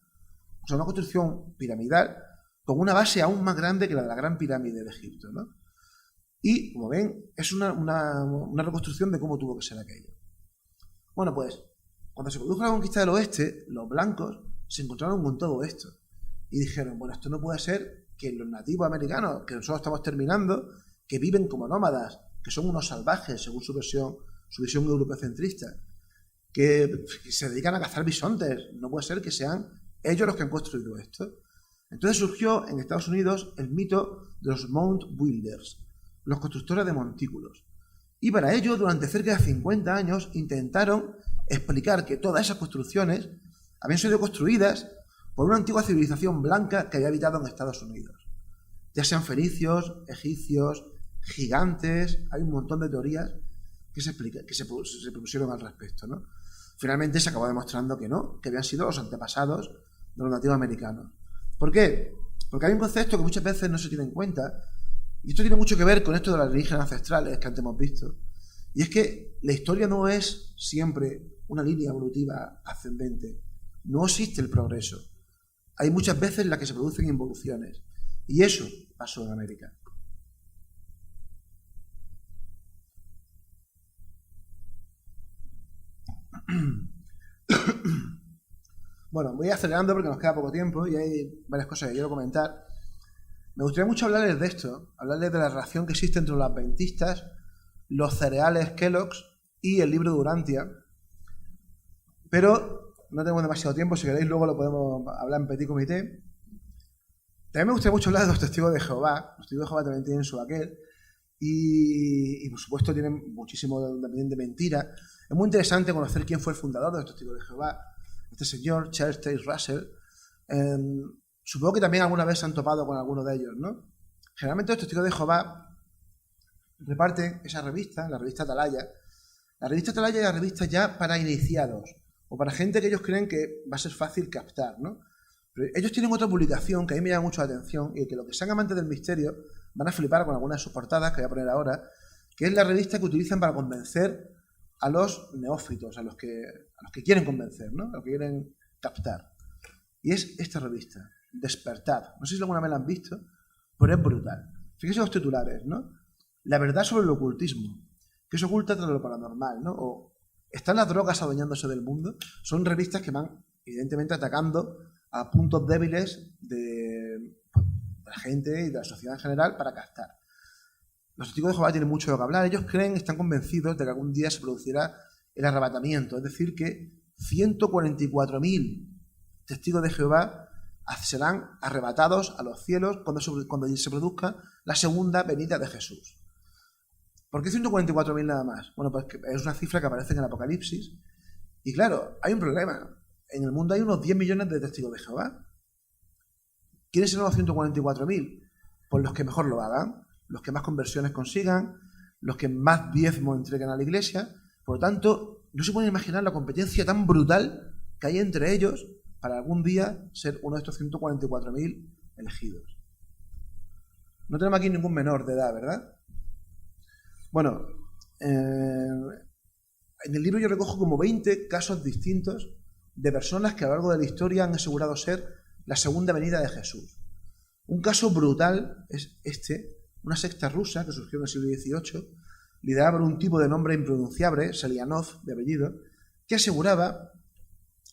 o sea, una construcción piramidal con una base aún más grande que la de la Gran Pirámide de Egipto, ¿no? Y, como ven, es una reconstrucción de cómo tuvo que ser aquello. Bueno, pues, cuando se produjo la conquista del oeste, los blancos se encontraron con todo esto. Y dijeron, bueno, esto no puede ser que los nativos americanos, que nosotros estamos terminando, que viven como nómadas, que son unos salvajes, según su visión europeocentrista, que se dedican a cazar bisontes. No puede ser que sean ellos los que han construido esto. Entonces surgió en Estados Unidos el mito de los Mound Builders, los constructores de montículos. Y para ello, durante cerca de 50 años, intentaron explicar que todas esas construcciones habían sido construidas por una antigua civilización blanca que había habitado en Estados Unidos. Ya sean fenicios, egipcios, gigantes, hay un montón de teorías que se propusieron al respecto, ¿no? Finalmente se acabó demostrando que no, que habían sido los antepasados de los nativos americanos. ¿Por qué? Porque hay un concepto que muchas veces no se tiene en cuenta, y esto tiene mucho que ver con esto de las religiones ancestrales que antes hemos visto, y es que la historia no es siempre una línea evolutiva ascendente. No existe el progreso. Hay muchas veces en las que se producen involuciones, y eso pasó en América. Bueno, voy acelerando porque nos queda poco tiempo y hay varias cosas que quiero comentar. Me gustaría mucho hablarles de esto, hablarles de la relación que existe entre los adventistas, los cereales Kellogg's y el libro de Urantia. Pero no tenemos demasiado tiempo, si queréis luego lo podemos hablar en petit comité. También me gustaría mucho hablar de los testigos de Jehová. Los testigos de Jehová también tienen su aquel. Y por supuesto tienen muchísimo también de mentira. Es muy interesante conocer quién fue el fundador de los testigos de Jehová, este señor Charles Taze Russell. Supongo que también alguna vez se han topado con alguno de ellos, ¿no? Generalmente los testigos de Jehová reparten esa revista, la revista Atalaya. La revista Atalaya es la revista ya para iniciados o para gente que ellos creen que va a ser fácil captar, ¿no? Pero ellos tienen otra publicación que a mí me llama mucho la atención y que los que sean amantes del misterio van a flipar con algunas de sus portadas que voy a poner ahora, que es la revista que utilizan para convencer a los neófitos, a los que quieren convencer, ¿no? A los que quieren captar. Y es esta revista, Despertad. No sé si alguna vez la han visto, pero es brutal. Fíjense los titulares, ¿no? La verdad sobre el ocultismo, que se oculta tras lo paranormal, ¿no? O ¿están las drogas adueñándose del mundo? Son revistas que van, evidentemente, atacando a puntos débiles de la gente y de la sociedad en general para captar. Los testigos de Jehová tienen mucho de lo que hablar. Ellos están convencidos de que algún día se producirá el arrebatamiento, es decir, que 144.000 testigos de Jehová serán arrebatados a los cielos cuando se produzca la segunda venida de Jesús. ¿Por qué 144.000 nada más? Bueno, pues es una cifra que aparece en el Apocalipsis. Y claro, hay un problema. En el mundo hay unos 10 millones de testigos de Jehová. ¿Quiénes serán los 144.000? Pues los que mejor lo hagan, los que más conversiones consigan, los que más diezmo entreguen a la iglesia. Por lo tanto, no se pueden imaginar la competencia tan brutal que hay entre ellos para algún día ser uno de estos 144.000 elegidos. No tenemos aquí ningún menor de edad, ¿verdad? Bueno, en el libro yo recojo como 20 casos distintos de personas que a lo largo de la historia han asegurado ser la segunda venida de Jesús. Un caso brutal es una secta rusa que surgió en el siglo XVIII, liderada por un tipo de nombre impronunciable, Selianov, de apellido, que aseguraba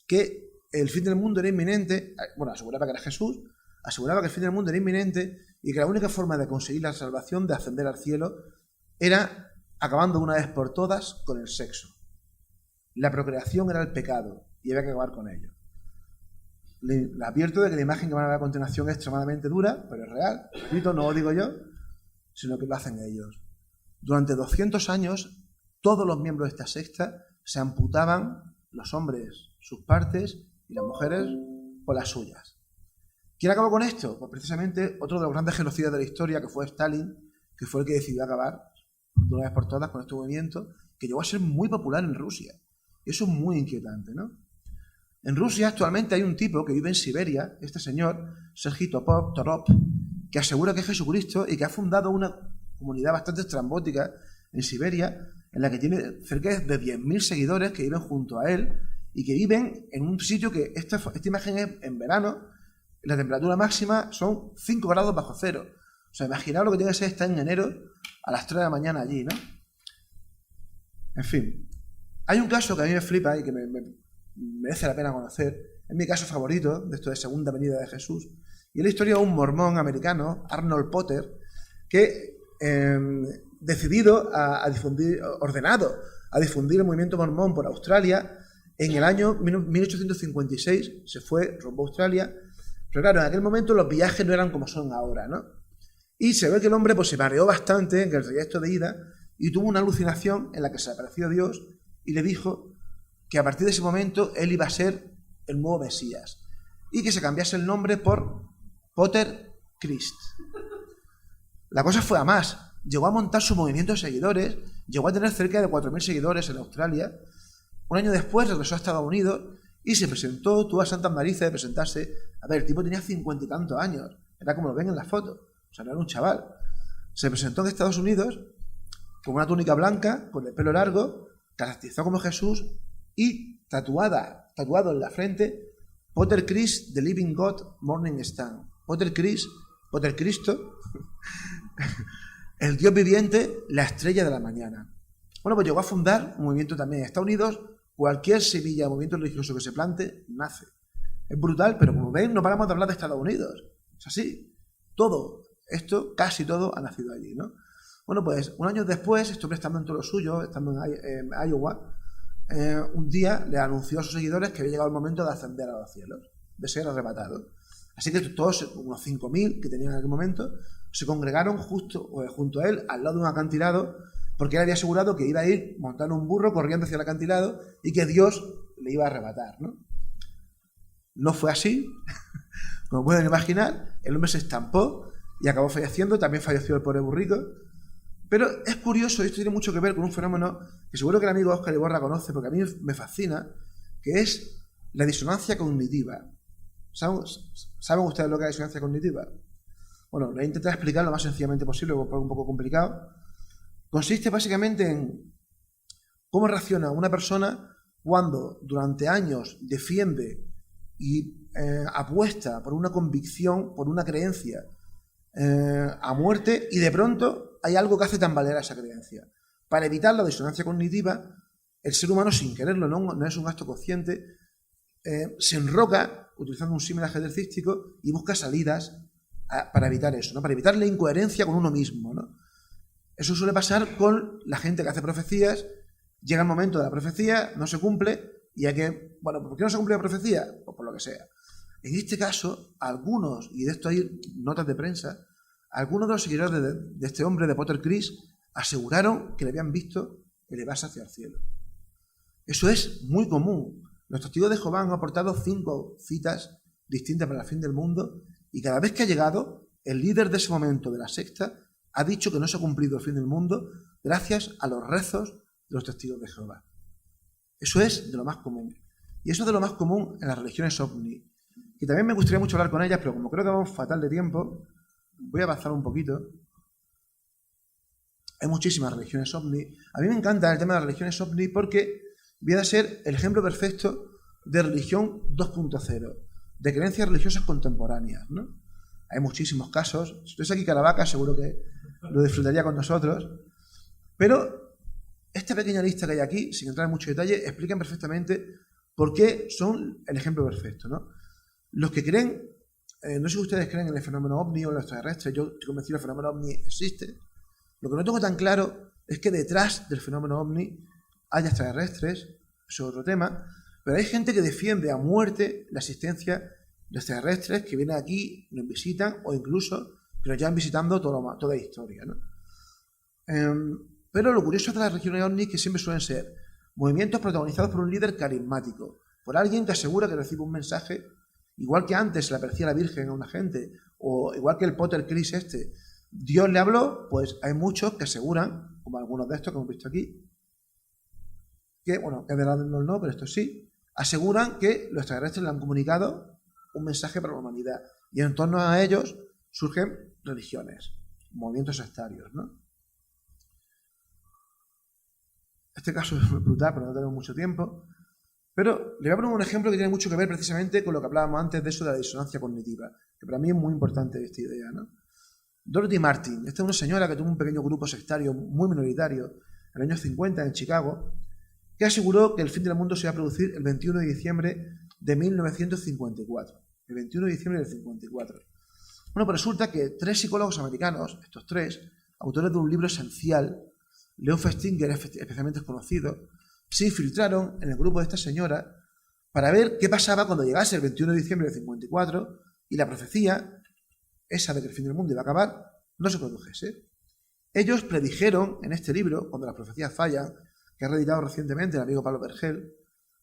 que el fin del mundo era inminente, bueno, aseguraba que era Jesús, aseguraba que el fin del mundo era inminente y que la única forma de conseguir la salvación, de ascender al cielo, era acabando una vez por todas con el sexo. La procreación era el pecado y había que acabar con ello. Le advierto de que la imagen que van a ver a continuación es extremadamente dura, pero es real. Repito, no lo digo yo, sino que lo hacen ellos. Durante 200 años, todos los miembros de esta secta se amputaban, los hombres sus partes y las mujeres por las suyas. ¿Quién acabó con esto? Pues precisamente otro de los grandes genocidas de la historia, que fue Stalin, que fue el que decidió acabar de una vez por todas con este movimiento, que llegó a ser muy popular en Rusia. Y eso es muy inquietante, ¿no? En Rusia actualmente hay un tipo que vive en Siberia, este señor, Sergei Torop, que asegura que es Jesucristo y que ha fundado una comunidad bastante estrambótica en Siberia, en la que tiene cerca de 10.000 seguidores que viven junto a él y que viven en un sitio que esta imagen es en verano, la temperatura máxima son 5 grados bajo cero. O sea, imaginaos lo que tiene que ser estar en enero a las 3 de la mañana allí, ¿no? En fin, hay un caso que a mí me flipa y que me merece la pena conocer. Es mi caso favorito de esto de segunda venida de Jesús. Y es la historia de un mormón americano, Arnold Potter, que ordenado a difundir el movimiento mormón por Australia, en el año 1856 se fue rumbo a Australia, pero claro, en aquel momento los viajes no eran como son ahora, ¿no? Y se ve que el hombre pues, se mareó bastante en el trayecto de ida y tuvo una alucinación en la que se apareció Dios y le dijo que a partir de ese momento él iba a ser el nuevo Mesías y que se cambiase el nombre por Potter Christ. La cosa fue a más. Llegó a montar su movimiento de seguidores, llegó a tener cerca de 4.000 seguidores en Australia. Un año después regresó a Estados Unidos y se presentó, tuvo a santas narices de presentarse. A ver, el tipo tenía 50 y tantos años, era como lo ven en la foto, o sea, no era un chaval. Se presentó en Estados Unidos con una túnica blanca, con el pelo largo, caracterizado como Jesús y tatuado en la frente, Potter Christ, the Living God, Morning Star. Potter Cristo, el Dios viviente, la estrella de la mañana. Bueno, pues llegó a fundar un movimiento también en Estados Unidos. Cualquier semilla, movimiento religioso que se plante, nace. Es brutal, pero como ven, no paramos de hablar de Estados Unidos. Es así. Todo, esto, casi todo, ha nacido allí, ¿no? Bueno, pues un año después, esto estando en todo lo suyo, estando en Iowa, un día le anunció a sus seguidores que había llegado el momento de ascender a los cielos, de ser arrebatado. Así que todos, unos 5.000 que tenían en aquel momento, se congregaron junto a él, al lado de un acantilado, porque él había asegurado que iba a ir montando un burro corriendo hacia el acantilado y que Dios le iba a arrebatar, ¿no? No fue así. Como pueden imaginar, el hombre se estampó y acabó falleciendo. También falleció el pobre burrico. Pero es curioso, y esto tiene mucho que ver con un fenómeno que seguro que el amigo Óscar Iborra conoce, porque a mí me fascina, que es la disonancia cognitiva. ¿Saben ustedes lo que es la disonancia cognitiva? Bueno, lo voy a intentar explicar lo más sencillamente posible, porque es un poco complicado. Consiste básicamente en cómo reacciona una persona cuando durante años defiende y apuesta por una convicción, por una creencia a muerte, y de pronto hay algo que hace tambalear esa creencia. Para evitar la disonancia cognitiva, el ser humano, sin quererlo, no es un acto consciente, se enroca, utilizando un símil ajedrecístico, y busca salidas para evitar eso, ¿no? Para evitar la incoherencia con uno mismo, ¿no? Eso suele pasar con la gente que hace profecías. Llega el momento de la profecía, no se cumple, y hay que... Bueno, ¿por qué no se cumple la profecía? Pues por lo que sea. En este caso, algunos, y de esto hay notas de prensa, algunos de los seguidores de este hombre, de Potter Christ, aseguraron que le habían visto elevarse hacia el cielo. Eso es muy común. Los testigos de Jehová han aportado 5 citas distintas para el fin del mundo, y cada vez que ha llegado, el líder de ese momento de la secta ha dicho que no se ha cumplido el fin del mundo gracias a los rezos de los testigos de Jehová. Eso es de lo más común. Y eso es de lo más común en las religiones ovni. Y también me gustaría mucho hablar con ellas, pero como creo que vamos fatal de tiempo, voy a avanzar un poquito. Hay muchísimas religiones ovni. A mí me encanta el tema de las religiones ovni porque viene a ser el ejemplo perfecto de religión 2.0, de creencias religiosas contemporáneas, ¿no? Hay muchísimos casos. Si estuviese aquí Caravaca, seguro que lo disfrutaría con nosotros. Pero esta pequeña lista que hay aquí, sin entrar en mucho detalle, explican perfectamente por qué son el ejemplo perfecto, ¿no? Los que creen, no sé si ustedes creen en el fenómeno ovni o en los extraterrestres, yo estoy convencido que el fenómeno ovni existe. Lo que no tengo tan claro es que detrás del fenómeno ovni haya extraterrestres, eso es otro tema, pero hay gente que defiende a muerte la existencia de extraterrestres que vienen aquí, nos visitan o incluso que nos llevan visitando toda la historia, ¿no? Pero lo curioso de las religiones ovni es que siempre suelen ser movimientos protagonizados por un líder carismático, por alguien que asegura que recibe un mensaje, igual que antes se le aparecía la Virgen a una gente, o igual que el Potter Christ Dios le habló, pues hay muchos que aseguran, como algunos de estos que hemos visto aquí, que, bueno, que de verdad no, pero esto sí, aseguran que los extraterrestres le han comunicado un mensaje para la humanidad. Y en torno a ellos surgen religiones, movimientos sectarios, ¿no? Este caso es brutal, pero no tenemos mucho tiempo. Pero le voy a poner un ejemplo que tiene mucho que ver precisamente con lo que hablábamos antes de eso de la disonancia cognitiva, que para mí es muy importante esta idea, ¿no? Dorothy Martin, esta es una señora que tuvo un pequeño grupo sectario muy minoritario en los años 50 en Chicago, que aseguró que el fin del mundo se iba a producir el 21 de diciembre de 1954. El 21 de diciembre del 54. Bueno, pues resulta que 3 psicólogos americanos, estos 3, autores de un libro esencial, Leon Festinger, especialmente conocido, se infiltraron en el grupo de esta señora para ver qué pasaba cuando llegase el 21 de diciembre del 54 y la profecía, esa de que el fin del mundo iba a acabar, no se produjese. Ellos predijeron en este libro, cuando las profecías fallan, que ha reeditado recientemente el amigo Pablo Vergel,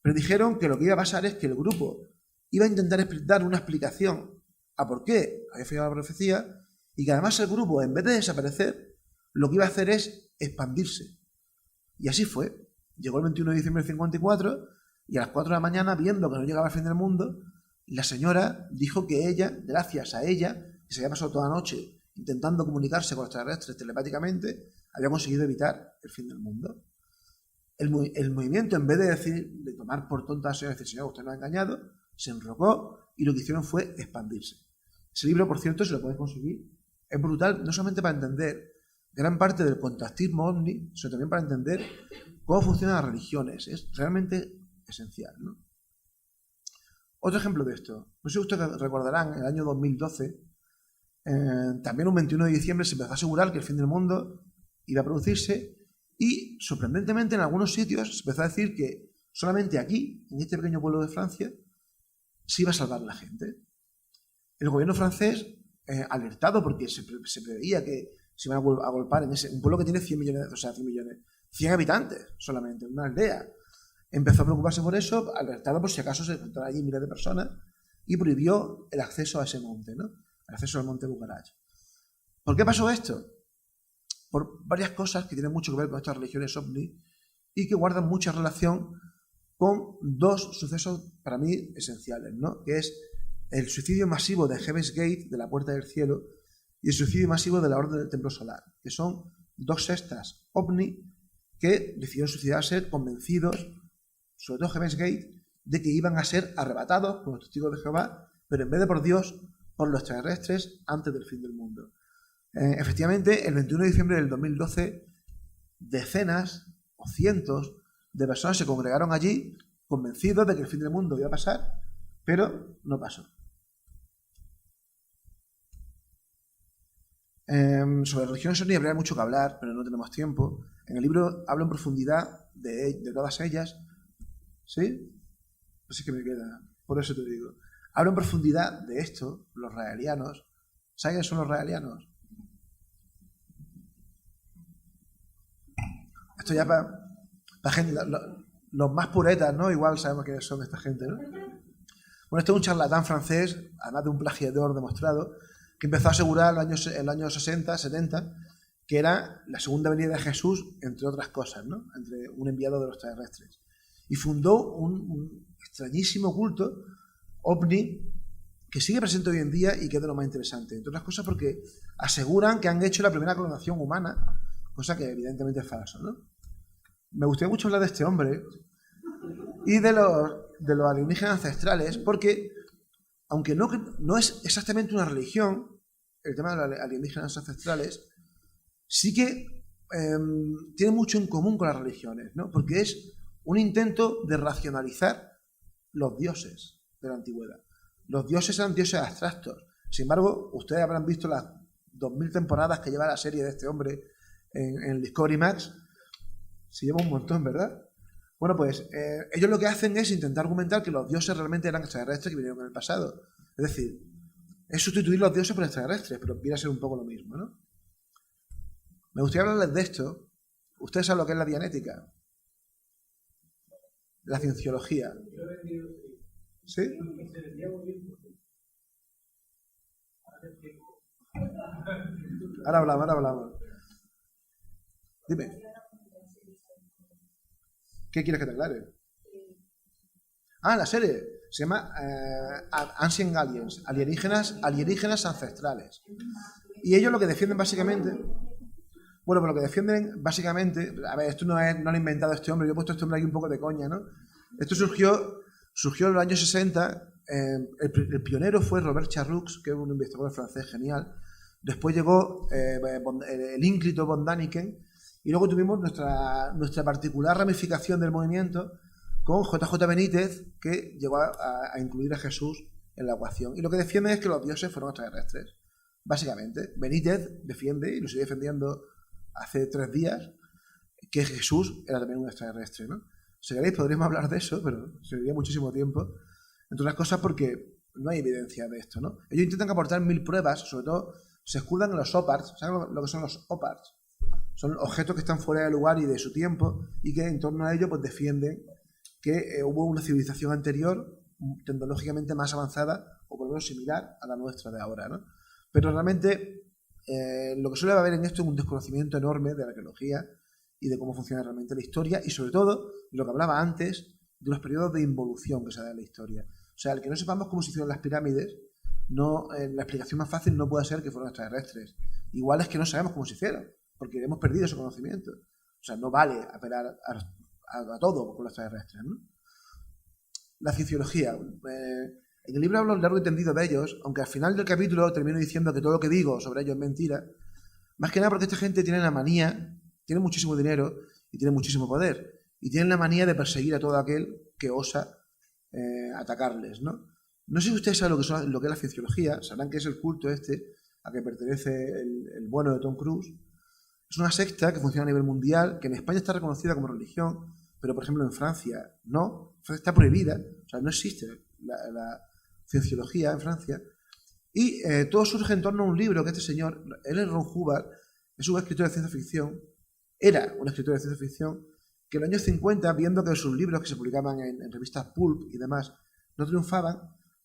predijeron que lo que iba a pasar es que el grupo iba a intentar dar una explicación a por qué había fallado la profecía y que además el grupo, en vez de desaparecer, lo que iba a hacer es expandirse. Y así fue. Llegó el 21 de diciembre del 54 y a las 4 de la mañana, viendo que no llegaba el fin del mundo, la señora dijo que ella, gracias a ella, que se había pasado toda la noche intentando comunicarse con los extraterrestres telepáticamente, había conseguido evitar el fin del mundo. El movimiento, en vez de tomar por tonta a la señora y decir, señor, usted nos ha engañado, se enrocó y lo que hicieron fue expandirse. Ese libro, por cierto, si lo podéis conseguir, es brutal, no solamente para entender gran parte del contactismo ovni, sino también para entender cómo funcionan las religiones. Es realmente esencial, ¿no? Otro ejemplo de esto. No sé si ustedes recordarán, en el año 2012, también un 21 de diciembre se empezó a asegurar que el fin del mundo iba a producirse y, sorprendentemente, en algunos sitios se empezó a decir que solamente aquí, en este pequeño pueblo de Francia, se iba a salvar la gente. El gobierno francés, alertado porque se preveía que se iban a golpear en un pueblo que tiene 100 millones, 100 habitantes solamente, una aldea. Empezó a preocuparse por eso, alertado por si acaso se encontraran allí miles de personas, y prohibió el acceso a ese monte, ¿no? El acceso al monte Bucarach. ¿Por qué pasó esto? Por varias cosas que tienen mucho que ver con estas religiones ovni y que guardan mucha relación con 2 sucesos para mí esenciales, ¿no? Que es el suicidio masivo de Heaven's Gate, de la Puerta del Cielo, y el suicidio masivo de la Orden del Templo Solar, que son 2 sectas ovni que decidieron suicidarse convencidos, sobre todo Heaven's Gate, de que iban a ser arrebatados por los testigos de Jehová, pero en vez de por Dios, por los extraterrestres antes del fin del mundo. Efectivamente, el 21 de diciembre del 2012, decenas o cientos de personas se congregaron allí convencidos de que el fin del mundo iba a pasar, pero no pasó. Sobre religiones ovni habría mucho que hablar, pero no tenemos tiempo. En el libro hablo en profundidad de todas ellas. ¿Sí? Así que me queda, por eso te digo. Hablo en profundidad de esto, los raelianos. ¿Saben quiénes son los raelianos? Esto ya para gente, los más puretas, ¿no? Igual sabemos quiénes son esta gente, ¿no? Bueno, este es un charlatán francés, además de un plagiador demostrado, que empezó a asegurar en los años 60, 70, que era la segunda venida de Jesús, entre otras cosas, ¿no? Entre un enviado de los extraterrestres. Y fundó un extrañísimo culto ovni que sigue presente hoy en día y que es de lo más interesante. Entre otras cosas porque aseguran que han hecho la primera clonación humana, cosa que evidentemente es falso, ¿no? Me gustaría mucho hablar de este hombre y de los alienígenas ancestrales, porque aunque no es exactamente una religión, el tema de los alienígenas ancestrales, sí que tiene mucho en común con las religiones, ¿no? Porque es un intento de racionalizar los dioses de la antigüedad. Los dioses eran dioses abstractos. Sin embargo, ustedes habrán visto las 2000 temporadas que lleva la serie de este hombre en Discovery Max. Se lleva un montón, ¿verdad? Bueno, pues ellos lo que hacen es intentar argumentar que los dioses realmente eran extraterrestres que vinieron en el pasado. Es decir, es sustituir los dioses por extraterrestres, pero viene a ser un poco lo mismo, ¿no? Me gustaría hablarles de esto. Ustedes saben lo que es la dianética, la cienciología. ¿Sí? Ahora hablamos. Dime. ¿Qué quieres que te aclare? La serie. Se llama Ancient Aliens, alienígenas ancestrales. Y ellos lo que defienden básicamente... Bueno, pues lo que defienden básicamente... A ver, esto no lo ha inventado este hombre. Yo he puesto este hombre aquí un poco de coña, ¿no? Esto surgió en los años 60. El pionero fue Robert Charroux, que es un investigador francés genial. Después llegó el ínclito von Däniken. Y luego tuvimos nuestra particular ramificación del movimiento con JJ Benítez, que llegó a incluir a Jesús en la ecuación. Y lo que defiende es que los dioses fueron extraterrestres. Básicamente, Benítez defiende, y lo sigue defendiendo hace 3 días, que Jesús era también un extraterrestre, ¿no? Si queréis podríamos hablar de eso, pero sería muchísimo tiempo. Entre otras cosas porque no hay evidencia de esto, ¿no? Ellos intentan aportar 1000 pruebas, sobre todo se escudan en los OPARTs. ¿Saben lo que son los OPARTs? Son objetos que están fuera de lugar y de su tiempo y que en torno a ello pues defienden que hubo una civilización anterior tecnológicamente más avanzada o por lo menos similar a la nuestra de ahora, ¿no? Pero realmente lo que suele haber en esto es un desconocimiento enorme de la arqueología y de cómo funciona realmente la historia y sobre todo lo que hablaba antes de los periodos de involución que se da en la historia. O sea, el que no sepamos cómo se hicieron las pirámides, la explicación más fácil no puede ser que fueron extraterrestres. Igual es que no sabemos cómo se hicieron, porque hemos perdido ese conocimiento. O sea, no vale apelar a todo con los extraterrestres, ¿no? La cienciología. En el libro hablo largo y tendido de ellos, aunque al final del capítulo termino diciendo que todo lo que digo sobre ellos es mentira, más que nada porque esta gente tiene la manía, tiene muchísimo dinero y tiene muchísimo poder, y tienen la manía de perseguir a todo aquel que osa atacarles, ¿no? No sé si ustedes saben lo que es la cienciología, sabrán que es el culto a que pertenece el bueno de Tom Cruise. Es una secta que funciona a nivel mundial, que en España está reconocida como religión, pero por ejemplo en Francia no, está prohibida, o sea, no existe la cienciología en Francia. Y todo surge en torno a un libro que este señor, L. Ron Hubbard, es un escritor de ciencia ficción, era un escritor de ciencia ficción, que en los años 50, viendo que sus libros que se publicaban en revistas pulp y demás no triunfaban,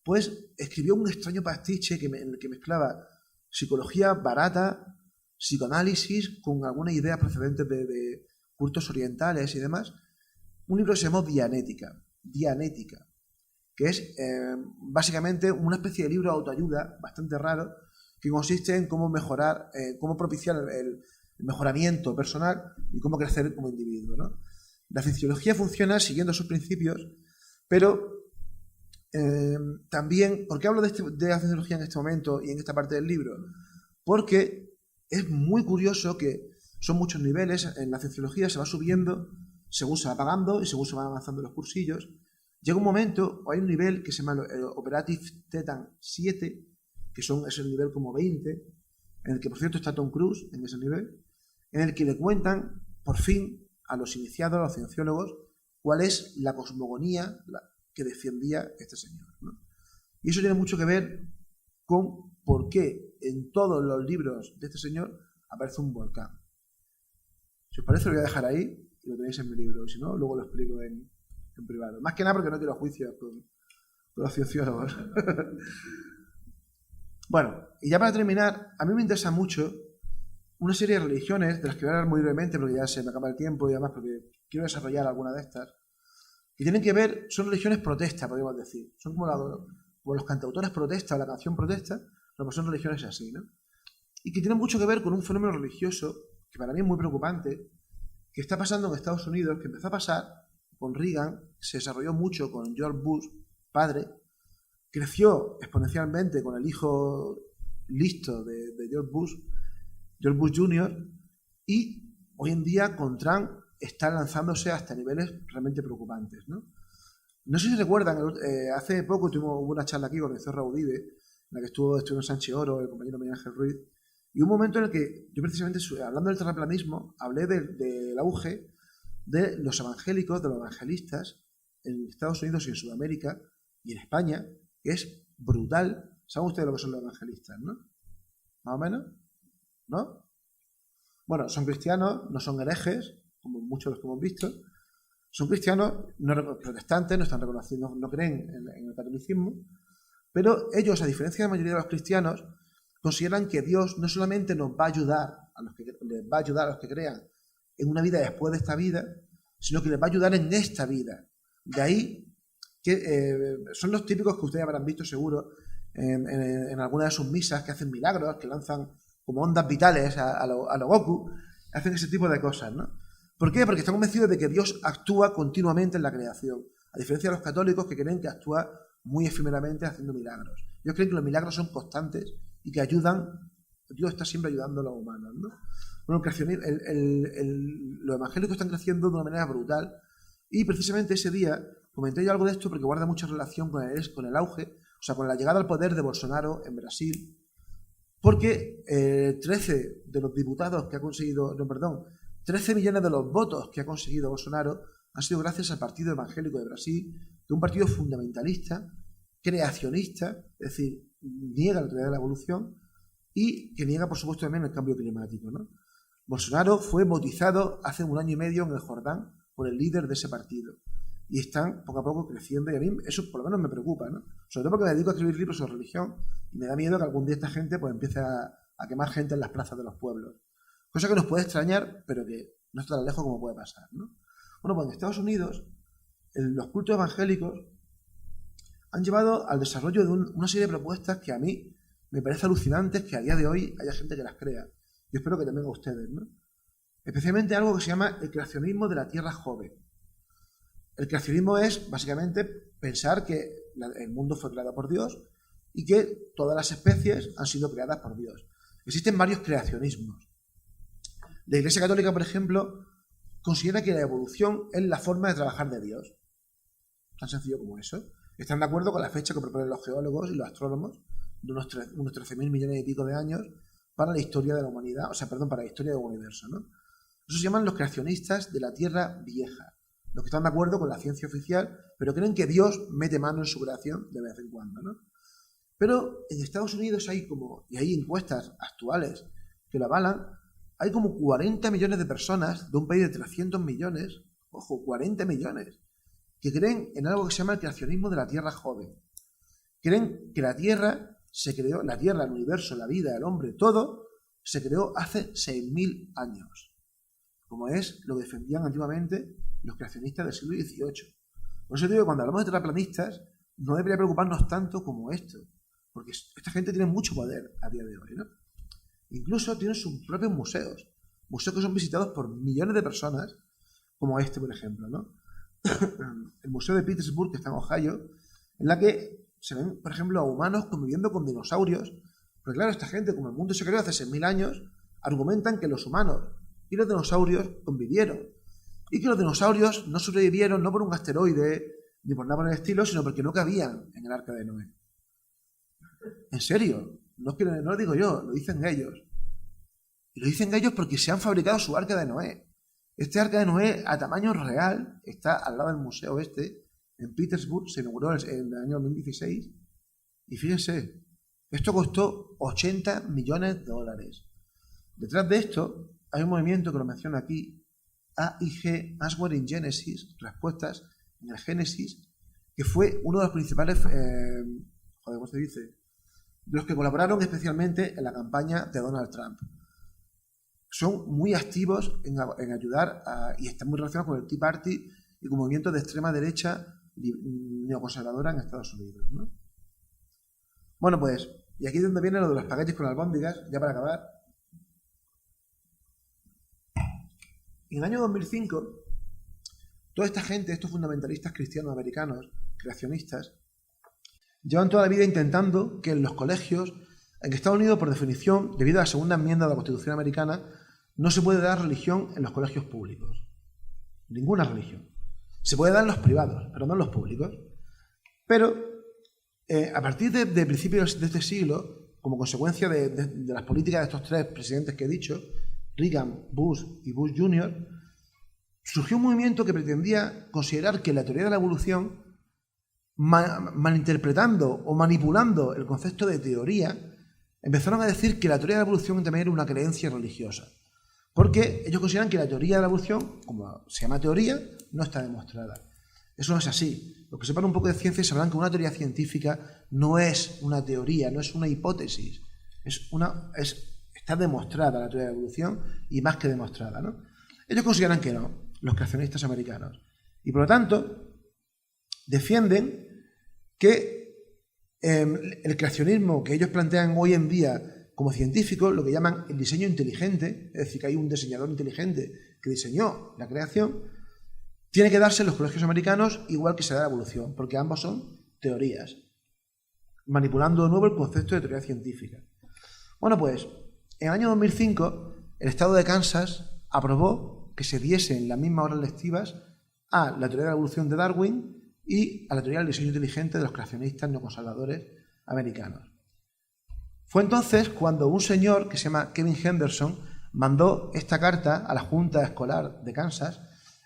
pues escribió un extraño pastiche en el que mezclaba psicología barata, psicoanálisis con algunas ideas procedentes de cultos orientales y demás. Un libro que se llamó Dianética, que es básicamente una especie de libro de autoayuda bastante raro, que consiste en cómo mejorar, cómo propiciar el mejoramiento personal y cómo crecer como individuo, ¿no? La cienciología funciona siguiendo sus principios, pero también, ¿por qué hablo de la cienciología en este momento y en esta parte del libro? Porque es muy curioso que son muchos niveles, en la cienciología se va subiendo, según se va pagando y según se van avanzando los cursillos. Llega un momento, o hay un nivel que se llama el Operative Titan 7, que es el nivel como 20, en el que por cierto está Tom Cruise en ese nivel, en el que le cuentan, por fin, a los iniciados, a los cienciólogos, cuál es la cosmogonía que defendía este señor, ¿no? Y eso tiene mucho que ver con por qué en todos los libros de este señor aparece un volcán. Si os parece lo voy a dejar ahí y lo tenéis en mi libro, y si no, luego lo explico en privado. Más que nada porque no quiero juicios con los cienciólogos. Bueno, y ya para terminar, a mí me interesa mucho una serie de religiones, de las que voy a hablar muy brevemente porque ya se me acaba el tiempo y además porque quiero desarrollar alguna de estas, que tienen que ver, son religiones protesta, podríamos decir. Son como los cantautores protesta o la canción protesta, pero son religiones así, ¿no? Y que tienen mucho que ver con un fenómeno religioso que para mí es muy preocupante, que está pasando en Estados Unidos, que empezó a pasar con Reagan, se desarrolló mucho con George Bush, padre, creció exponencialmente con el hijo listo de George Bush Jr., y hoy en día con Trump está lanzándose hasta niveles realmente preocupantes, ¿no? No sé si recuerdan, hace poco hubo una charla aquí con el Zorra Uribe, en la que estuvo Sánchez Oro, el compañero Miguel Ángel Ruiz, y un momento en el que yo precisamente, hablando del terraplanismo, hablé del auge de los evangélicos, de los evangelistas en Estados Unidos y en Sudamérica y en España, que es brutal. ¿Saben ustedes lo que son los evangelistas, no? ¿Más o menos? ¿No? Bueno, son cristianos, no son herejes, como muchos de los que hemos visto. Son cristianos, protestantes, no están reconociendo, no creen en el catolicismo, pero ellos, a diferencia de la mayoría de los cristianos, consideran que Dios no solamente nos va a ayudar les va a ayudar a los que crean en una vida después de esta vida, sino que les va a ayudar en esta vida. De ahí que son los típicos que ustedes habrán visto seguro en algunas de sus misas, que hacen milagros, que lanzan como ondas vitales a lo Goku, hacen ese tipo de cosas, ¿no? ¿Por qué? Porque están convencidos de que Dios actúa continuamente en la creación, a diferencia de los católicos que creen que actúa muy efímeramente haciendo milagros. Ellos creen que los milagros son constantes y que ayudan, Dios está siempre ayudando a los humanos, ¿no? Bueno, los evangélicos están creciendo de una manera brutal y precisamente ese día comenté yo algo de esto porque guarda mucha relación con el auge, o sea, con la llegada al poder de Bolsonaro en Brasil, porque 13 de los diputados que ha conseguido, 13 millones de los votos que ha conseguido Bolsonaro han sido gracias al Partido Evangélico de Brasil, que es un partido fundamentalista, creacionista, es decir, niega la teoría de la evolución y que niega, por supuesto, también el cambio climático, ¿no? Bolsonaro fue bautizado hace 1 año y medio en el Jordán por el líder de ese partido y están poco a poco creciendo y a mí eso por lo menos me preocupa, ¿no? Sobre todo porque me dedico a escribir libros sobre religión y me da miedo que algún día esta gente pues empiece a quemar gente en las plazas de los pueblos. Cosa que nos puede extrañar, pero que no está tan lejos como puede pasar, ¿no? Bueno, pues en Estados Unidos los cultos evangélicos han llevado al desarrollo de una serie de propuestas que a mí me parece alucinantes que a día de hoy haya gente que las crea. Yo espero que también a ustedes, ¿no? Especialmente algo que se llama el creacionismo de la Tierra joven. El creacionismo es básicamente pensar que el mundo fue creado por Dios y que todas las especies han sido creadas por Dios. Existen varios creacionismos. La Iglesia Católica, por ejemplo, considera que la evolución es la forma de trabajar de Dios. Tan sencillo como eso. Están de acuerdo con la fecha que proponen los geólogos y los astrónomos de unos 13.000 millones y pico de años para la historia de la humanidad, para la historia del universo, ¿no? Eso se llaman los creacionistas de la Tierra vieja, los que están de acuerdo con la ciencia oficial, pero creen que Dios mete mano en su creación de vez en cuando, ¿no? Pero en Estados Unidos hay encuestas actuales que lo avalan, hay como 40 millones de personas de un país de 300 millones, ojo, 40 millones, que creen en algo que se llama el creacionismo de la Tierra joven. Creen que la Tierra se creó, el universo, la vida, el hombre, todo se creó hace 6.000 años, como es lo que defendían antiguamente los creacionistas del siglo XVIII. Por eso digo que cuando hablamos de terraplanistas no debería preocuparnos tanto como esto, porque esta gente tiene mucho poder a día de hoy, ¿no? Incluso tienen sus propios museos que son visitados por millones de personas, como este, por ejemplo, ¿no? El Museo de Petersburg, que está en Ohio, en la que se ven, por ejemplo, a humanos conviviendo con dinosaurios, porque claro, esta gente, como el mundo se creó hace 6.000 años, argumentan que los humanos y los dinosaurios convivieron, y que los dinosaurios no sobrevivieron no por un asteroide, ni por nada por el estilo, sino porque no cabían en el Arca de Noé. En serio, no lo digo yo, lo dicen ellos. Y lo dicen ellos porque se han fabricado su Arca de Noé. Este Arca de Noé, a tamaño real, está al lado del museo en Petersburg, se inauguró en el año 2016. Y fíjense, esto costó $80 millones. Detrás de esto hay un movimiento que lo menciono aquí, AIG, Answer in Genesis, respuestas en el Génesis, que fue uno de los principales, ¿cómo se dice?, los que colaboraron especialmente en la campaña de Donald Trump. Son muy activos en ayudar y están muy relacionados con el Tea Party y con movimientos de extrema derecha neoconservadora en Estados Unidos, ¿no? Bueno, pues, y aquí es donde viene lo de los espaguetis con albóndigas, ya para acabar. En el año 2005, toda esta gente, estos fundamentalistas cristianos americanos, creacionistas, llevan toda la vida intentando que en los colegios, en Estados Unidos, por definición, debido a la segunda enmienda de la Constitución americana, no se puede dar religión en los colegios públicos. Ninguna religión. Se puede dar en los privados, pero no en los públicos. Pero, a partir de principios de este siglo, como consecuencia de las políticas de estos 3 presidentes que he dicho, Reagan, Bush y Bush Jr., surgió un movimiento que pretendía considerar que la teoría de la evolución, malinterpretando o manipulando el concepto de teoría, empezaron a decir que la teoría de la evolución también era una creencia religiosa. Porque ellos consideran que la teoría de la evolución, como se llama teoría, no está demostrada. Eso no es así. Los que sepan un poco de ciencia sabrán que una teoría científica no es una teoría, no es una hipótesis. está demostrada la teoría de la evolución y más que demostrada, ¿no? Ellos consideran que no, los creacionistas americanos. Y por lo tanto, defienden que el creacionismo que ellos plantean hoy en día como científicos, lo que llaman el diseño inteligente, es decir, que hay un diseñador inteligente que diseñó la creación, tiene que darse en los colegios americanos igual que se da la evolución, porque ambos son teorías, manipulando de nuevo el concepto de teoría científica. Bueno, pues, en el año 2005, el estado de Kansas aprobó que se diesen las mismas horas lectivas a la teoría de la evolución de Darwin y a la teoría del diseño inteligente de los creacionistas neoconservadores americanos. Fue entonces cuando un señor que se llama Kevin Henderson mandó esta carta a la Junta Escolar de Kansas,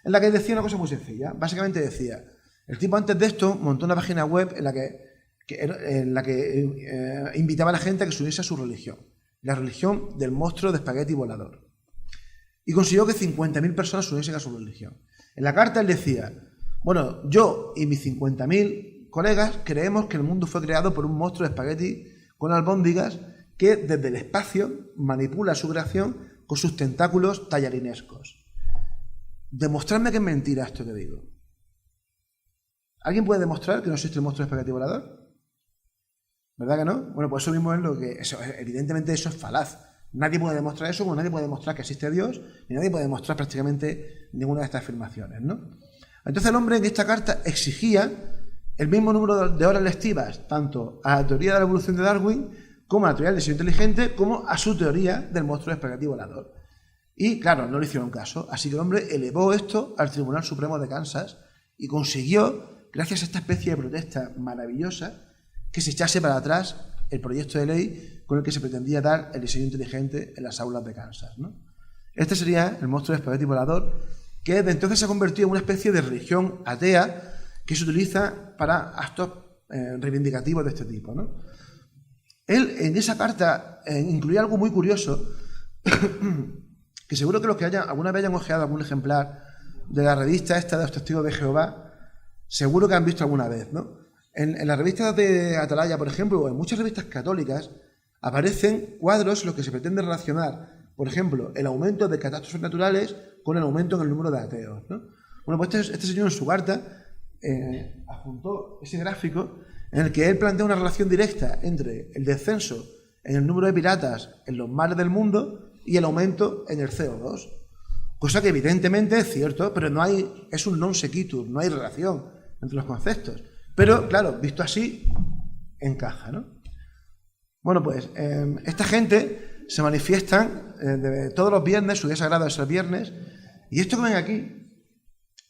en la que decía una cosa muy sencilla. Básicamente decía, el tipo antes de esto montó una página web en la que invitaba a la gente a que se uniese a su religión, la religión del monstruo de espagueti volador. Y consiguió que 50.000 personas se uniesen a su religión. En la carta él decía, bueno, yo y mis 50.000 colegas creemos que el mundo fue creado por un monstruo de espagueti con albóndigas que desde el espacio manipula su creación con sus tentáculos tallarinescos. Demostradme que es mentira esto que digo. ¿Alguien puede demostrar que no existe el monstruo de espagueti volador? ¿Verdad que no? Bueno, pues eso mismo es lo que... evidentemente eso es falaz. Nadie puede demostrar eso, como nadie puede demostrar que existe Dios, ni nadie puede demostrar prácticamente ninguna de estas afirmaciones, ¿no? Entonces el hombre en esta carta exigía el mismo número de horas lectivas, tanto a la teoría de la evolución de Darwin, como a la teoría del diseño inteligente, como a su teoría del monstruo de espagueti volador. Y, claro, no le hicieron caso. Así que el hombre elevó esto al Tribunal Supremo de Kansas y consiguió, gracias a esta especie de protesta maravillosa, que se echase para atrás el proyecto de ley con el que se pretendía dar el diseño inteligente en las aulas de Kansas, ¿no? Este sería el monstruo de espagueti volador, que desde entonces se ha convertido en una especie de religión atea que se utiliza para actos reivindicativos de este tipo, ¿no? Él en esa carta incluía algo muy curioso, que seguro que los que alguna vez hayan ojeado algún ejemplar de la revista esta de los Testigos de Jehová, seguro que han visto alguna vez, ¿no? En las revistas de Atalaya, por ejemplo, o en muchas revistas católicas, aparecen cuadros en los que se pretende relacionar, por ejemplo, el aumento de catástrofes naturales con el aumento en el número de ateos, ¿no? Bueno, pues este señor en su carta adjuntó ese gráfico en el que él plantea una relación directa entre el descenso en el número de piratas en los mares del mundo y el aumento en el CO2. Cosa que evidentemente es cierto, pero es un non sequitur, no hay relación entre los conceptos. Pero, claro, visto así, encaja, ¿no? Bueno, pues esta gente se manifiestan todos los viernes, su día sagrado es el viernes, y esto que ven aquí,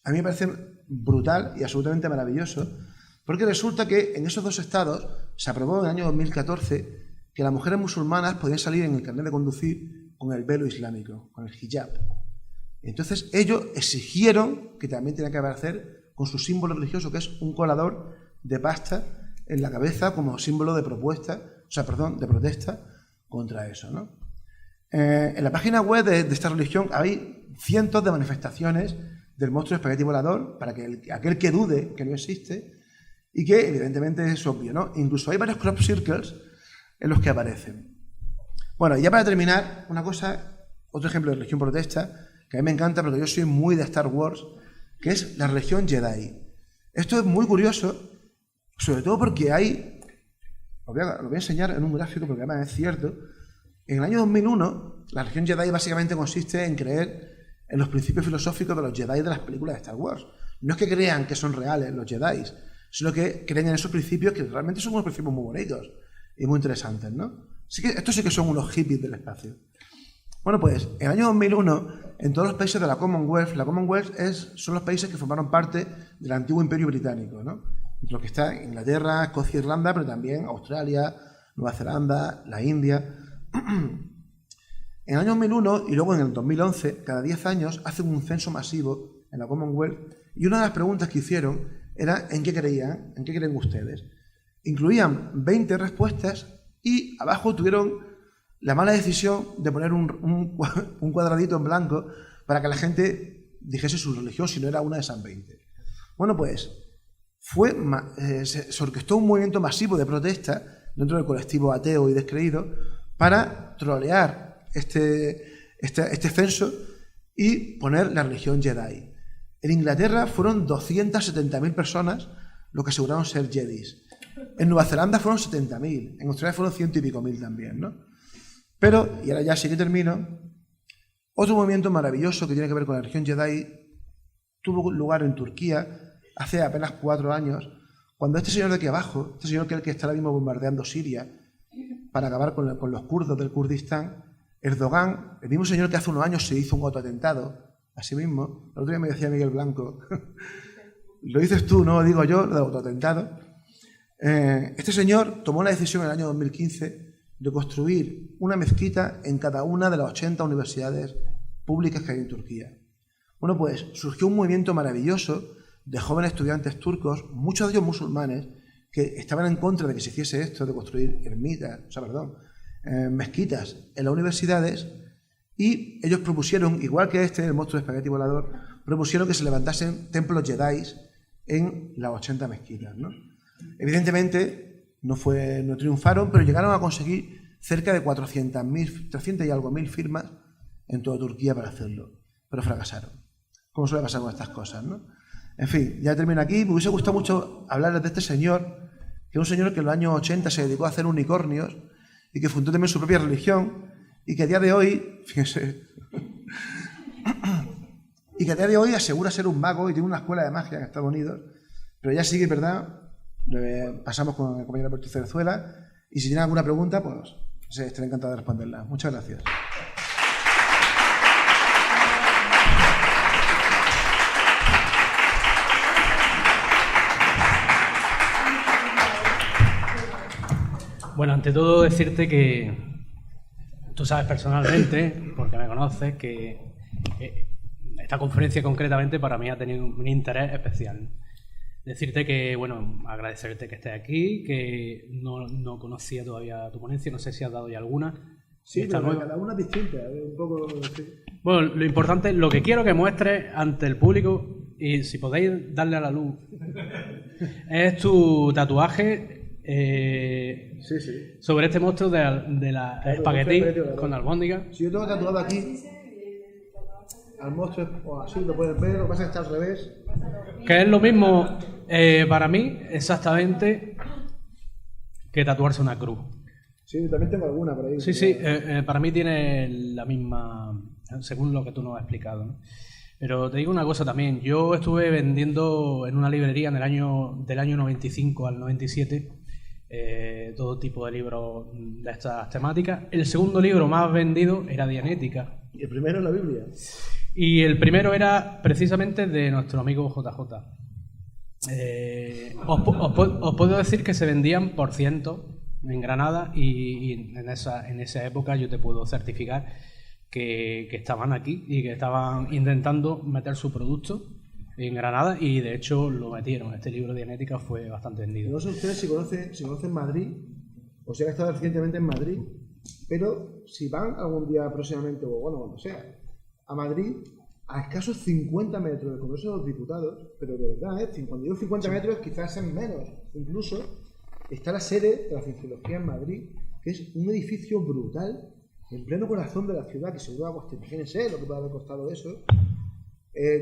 a mí me parece brutal y absolutamente maravilloso, porque resulta que en esos dos estados se aprobó en el año 2014 que las mujeres musulmanas podían salir en el carnet de conducir con el velo islámico, con el hijab. Entonces ellos exigieron que también tenía que aparecer con su símbolo religioso, que es un colador de pasta en la cabeza como símbolo de de protesta contra eso, ¿no? En la página web de esta religión hay cientos de manifestaciones del monstruo de espagueti volador para que aquel que dude que no existe y que evidentemente es obvio, ¿no? Incluso hay varios crop circles en los que aparecen. Bueno, y ya para terminar, otro ejemplo de religión protesta que a mí me encanta porque yo soy muy de Star Wars, que es la religión Jedi. Esto es muy curioso, sobre todo porque lo voy a enseñar en un gráfico porque además es cierto. En el año 2001, la religión Jedi básicamente consiste en creer en los principios filosóficos de los Jedi de las películas de Star Wars. No es que crean que son reales los Jedi, sino que creen en esos principios que realmente son unos principios muy bonitos y muy interesantes, ¿no? Estos sí que son unos hippies del espacio. Bueno, pues en el año 2001, en todos los países de la Commonwealth son los países que formaron parte del antiguo Imperio Británico, ¿no? Entre los que está Inglaterra, Escocia, Irlanda, pero también Australia, Nueva Zelanda, la India. En el año 2001 y luego en el 2011, cada 10 años, hacen un censo masivo en la Commonwealth y una de las preguntas que hicieron era ¿en qué creen ustedes? Incluían 20 respuestas y abajo tuvieron la mala decisión de poner un cuadradito en blanco para que la gente dijese su religión si no era una de esas 20. Bueno, pues se orquestó un movimiento masivo de protesta dentro del colectivo ateo y descreído para trolear este censo y poner la religión Jedi. En Inglaterra fueron 270.000 personas los que aseguraron ser Jedis. En Nueva Zelanda fueron 70.000. En Australia fueron 100 y pico mil también, ¿no? Pero, y ahora ya sí que termino, otro movimiento maravilloso que tiene que ver con la religión Jedi tuvo lugar en Turquía hace apenas 4 años, cuando este señor de aquí abajo, este señor que está ahora mismo bombardeando Siria para acabar con los kurdos del Kurdistán, Erdogan, el mismo señor que hace unos años se hizo un autoatentado, a sí mismo, el otro día me decía Miguel Blanco, lo dices tú, no lo digo yo, lo de autoatentado. Este señor tomó la decisión en el año 2015 de construir una mezquita en cada una de las 80 universidades públicas que hay en Turquía. Bueno, pues surgió un movimiento maravilloso de jóvenes estudiantes turcos, muchos de ellos musulmanes, que estaban en contra de que se hiciese esto, de construir mezquitas en las universidades, y ellos propusieron, igual que el monstruo de espagueti volador, propusieron que se levantasen templos Jedi en las 80 mezquitas, ¿no? Evidentemente no triunfaron, pero llegaron a conseguir cerca de 400.000, 300 y algo mil firmas en toda Turquía para hacerlo, pero fracasaron, como suele pasar con estas cosas, ¿no? En fin, ya termino aquí. Me hubiese gustado mucho hablarles de este señor, que es un señor que en los años 80 se dedicó a hacer unicornios y que fundó también su propia religión y que a día de hoy, fíjense, y que a día de hoy asegura ser un mago y tiene una escuela de magia en Estados Unidos, pero ya sigue, ¿verdad? Pasamos con el compañero Alberto Cerezuela y si tienen alguna pregunta, pues estaré encantado de responderla. Muchas gracias. Bueno, ante todo decirte que tú sabes personalmente, porque me conoces, que esta conferencia concretamente para mí ha tenido un interés especial. Decirte que, bueno, agradecerte que estés aquí, que no conocía todavía tu ponencia, no sé si has dado ya alguna. Sí, pero cada una es distinta, un poco... Sí. Bueno, lo importante, lo que quiero que muestres ante el público, y si podéis darle a la luz, es tu tatuaje sobre este monstruo de la espagueti con albóndiga. Si yo tengo tatuado aquí al monstruo, o así lo puedes ver, lo que pasa es que está al revés. Que es lo mismo para mí, exactamente, que tatuarse una cruz. Sí, también tengo alguna por ahí. Sí, para mí tiene la misma, según lo que tú nos has explicado, ¿no? Pero te digo una cosa también, yo estuve vendiendo en una librería del año 95 al 97 todo tipo de libros de estas temáticas. El segundo libro más vendido era Dianética. ¿Y el primero es la Biblia? Y el primero era precisamente de nuestro amigo JJ. Os puedo decir que se vendían por cientos en Granada y en esa época yo te puedo certificar que estaban aquí y que estaban intentando meter su producto en Granada y de hecho lo metieron. Este libro de Dianética fue bastante vendido. No sé ustedes si conocen Madrid o si han estado recientemente en Madrid, pero si van algún día próximamente o bueno, cuando sea, a Madrid, a escasos 50 metros del Congreso de los Diputados, pero de verdad, cuando digo 50 metros quizás sean menos, incluso, está la sede de la Cienciología en Madrid, que es un edificio brutal, en pleno corazón de la ciudad, que seguro, pues, imagínense lo que puede haber costado eso.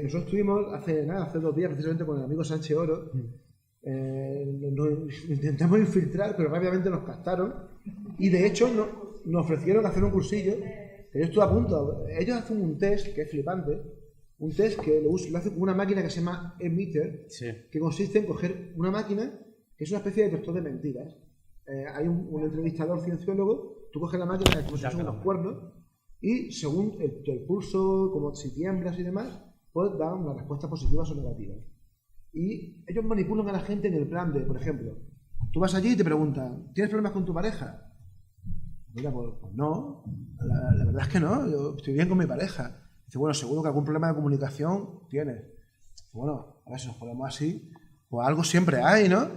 Nosotros estuvimos hace 2 días precisamente con el amigo Sánchez Oro, nos intentamos infiltrar, pero rápidamente nos captaron y de hecho nos ofrecieron hacer un cursillo, que yo estuve a punto. Ellos hacen un test que es flipante, un test que lo hacen con una máquina que se llama Emitter, que consiste en coger una máquina que es una especie de detector de mentiras. Hay un entrevistador cienciólogo, tú coges la máquina como si son unos cuernos y según el pulso, como si tiemblas y demás, pues dar una respuesta positiva o negativa. Y ellos manipulan a la gente en el plan de, por ejemplo, tú vas allí y te preguntan, ¿tienes problemas con tu pareja? Mira, pues no, la verdad es que no, yo estoy bien con mi pareja. Dice, bueno, seguro que algún problema de comunicación tienes. Bueno, a ver si nos ponemos así, pues algo siempre hay, ¿no?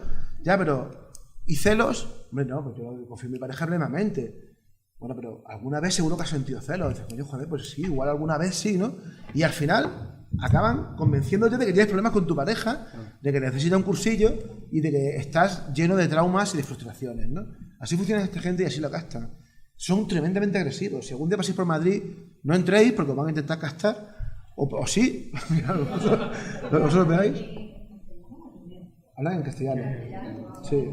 Ya, pero, ¿y celos? Hombre, no, pues yo confío en mi pareja plenamente. Bueno, pero alguna vez seguro que has sentido celos. Dices, coño, joder, pues sí, igual alguna vez sí, ¿no? Y al final acaban convenciéndote de que tienes problemas con tu pareja, de que necesitas un cursillo y de que estás lleno de traumas y de frustraciones, ¿no? Así funciona esta gente y así lo gastan. son tremendamente agresivos. Si algún día paséis por Madrid, no entréis porque os van a intentar castar, o sí, vosotros veáis. Hablan en castellano. Sí.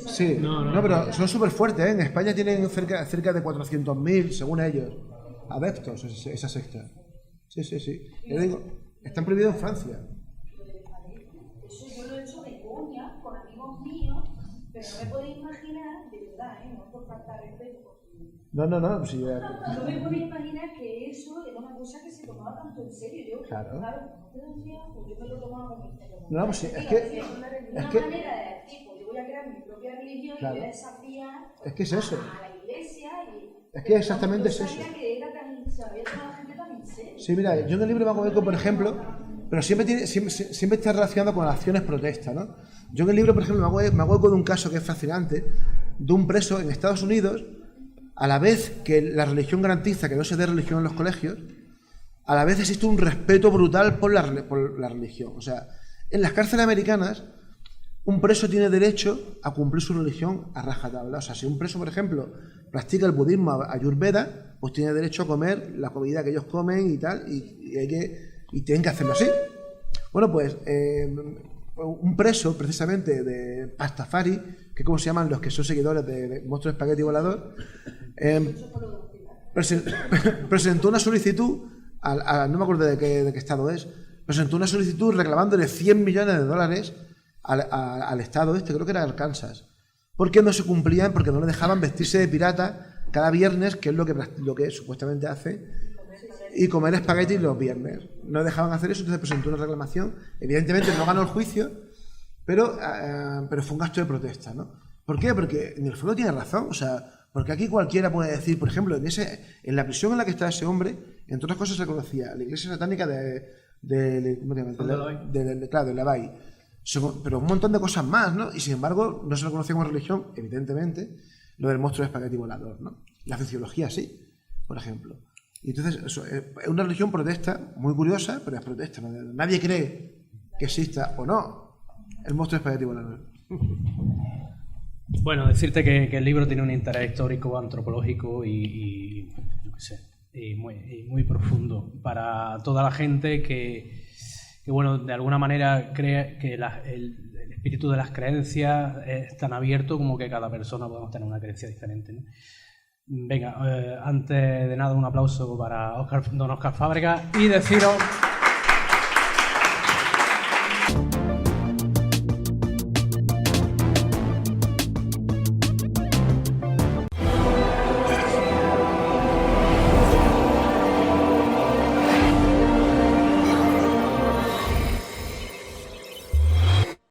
Sí, no, pero son súper fuertes, ¿eh? En España tienen cerca de 400.000, según ellos, adeptos, esa secta. Sí. Yo digo, están prohibidos en Francia. Eso yo lo he hecho de coña con amigos míos, pero no me podéis imaginar, de verdad, no es por falta de respeto. No, sí, no me podéis imaginar que eso era una cosa que se tomaba tanto en serio. Yo, claro, no te decía, pues yo me lo tomaba como en serio. No, pues sí, es que una manera de decir, pues yo voy a crear mi propia religión, claro, y voy a desafiar es que es eso. A la iglesia. Es que exactamente es eso. Que era tan, se había tomado la gente tan en serio. Sí, mira, yo en el libro me hago eco, por ejemplo, pero siempre está relacionado con las acciones protesta, ¿no? Yo en el libro, por ejemplo, me hago eco de un caso que es fascinante, de un preso en Estados Unidos. A la vez que la religión garantiza que no se dé religión en los colegios, a la vez existe un respeto brutal por la religión. O sea, en las cárceles americanas, un preso tiene derecho a cumplir su religión a rajatabla. O sea, si un preso, por ejemplo, practica el budismo ayurveda, pues tiene derecho a comer la comida que ellos comen y tal, y tienen que hacerlo así. Bueno, pues un preso, precisamente, de Pastafari, que como se llaman los que son seguidores de Monstruo Espagueti Volador, presentó una solicitud, no me acuerdo de qué estado es, presentó una solicitud reclamándole 100 millones de dólares al estado creo que era Arkansas, porque no se cumplían, porque no le dejaban vestirse de pirata cada viernes, que es lo que supuestamente hace, y comer espagueti los viernes. No dejaban hacer eso, entonces presentó una reclamación. Evidentemente no ganó el juicio, pero fue un acto de protesta, ¿no? ¿Por qué? Porque en el fondo tiene razón, o sea, porque aquí cualquiera puede decir, por ejemplo, en la prisión en la que está ese hombre, entre otras cosas se conocía la iglesia satánica de Levi, pero un montón de cosas más, ¿no? Y sin embargo no se lo conocía como religión, evidentemente, lo del monstruo de espagueti volador, ¿no? La sociología sí, por ejemplo. Y entonces eso, es una religión protesta, muy curiosa, pero es protesta, ¿no? Nadie cree que exista o no el monstruo de espagueti volador. Bueno, decirte que el libro tiene un interés histórico, antropológico y muy profundo para toda la gente que bueno, de alguna manera cree que el espíritu de las creencias es tan abierto como que cada persona podemos tener una creencia diferente, ¿no? Venga, antes de nada un aplauso para don Óscar Fábregas y deciros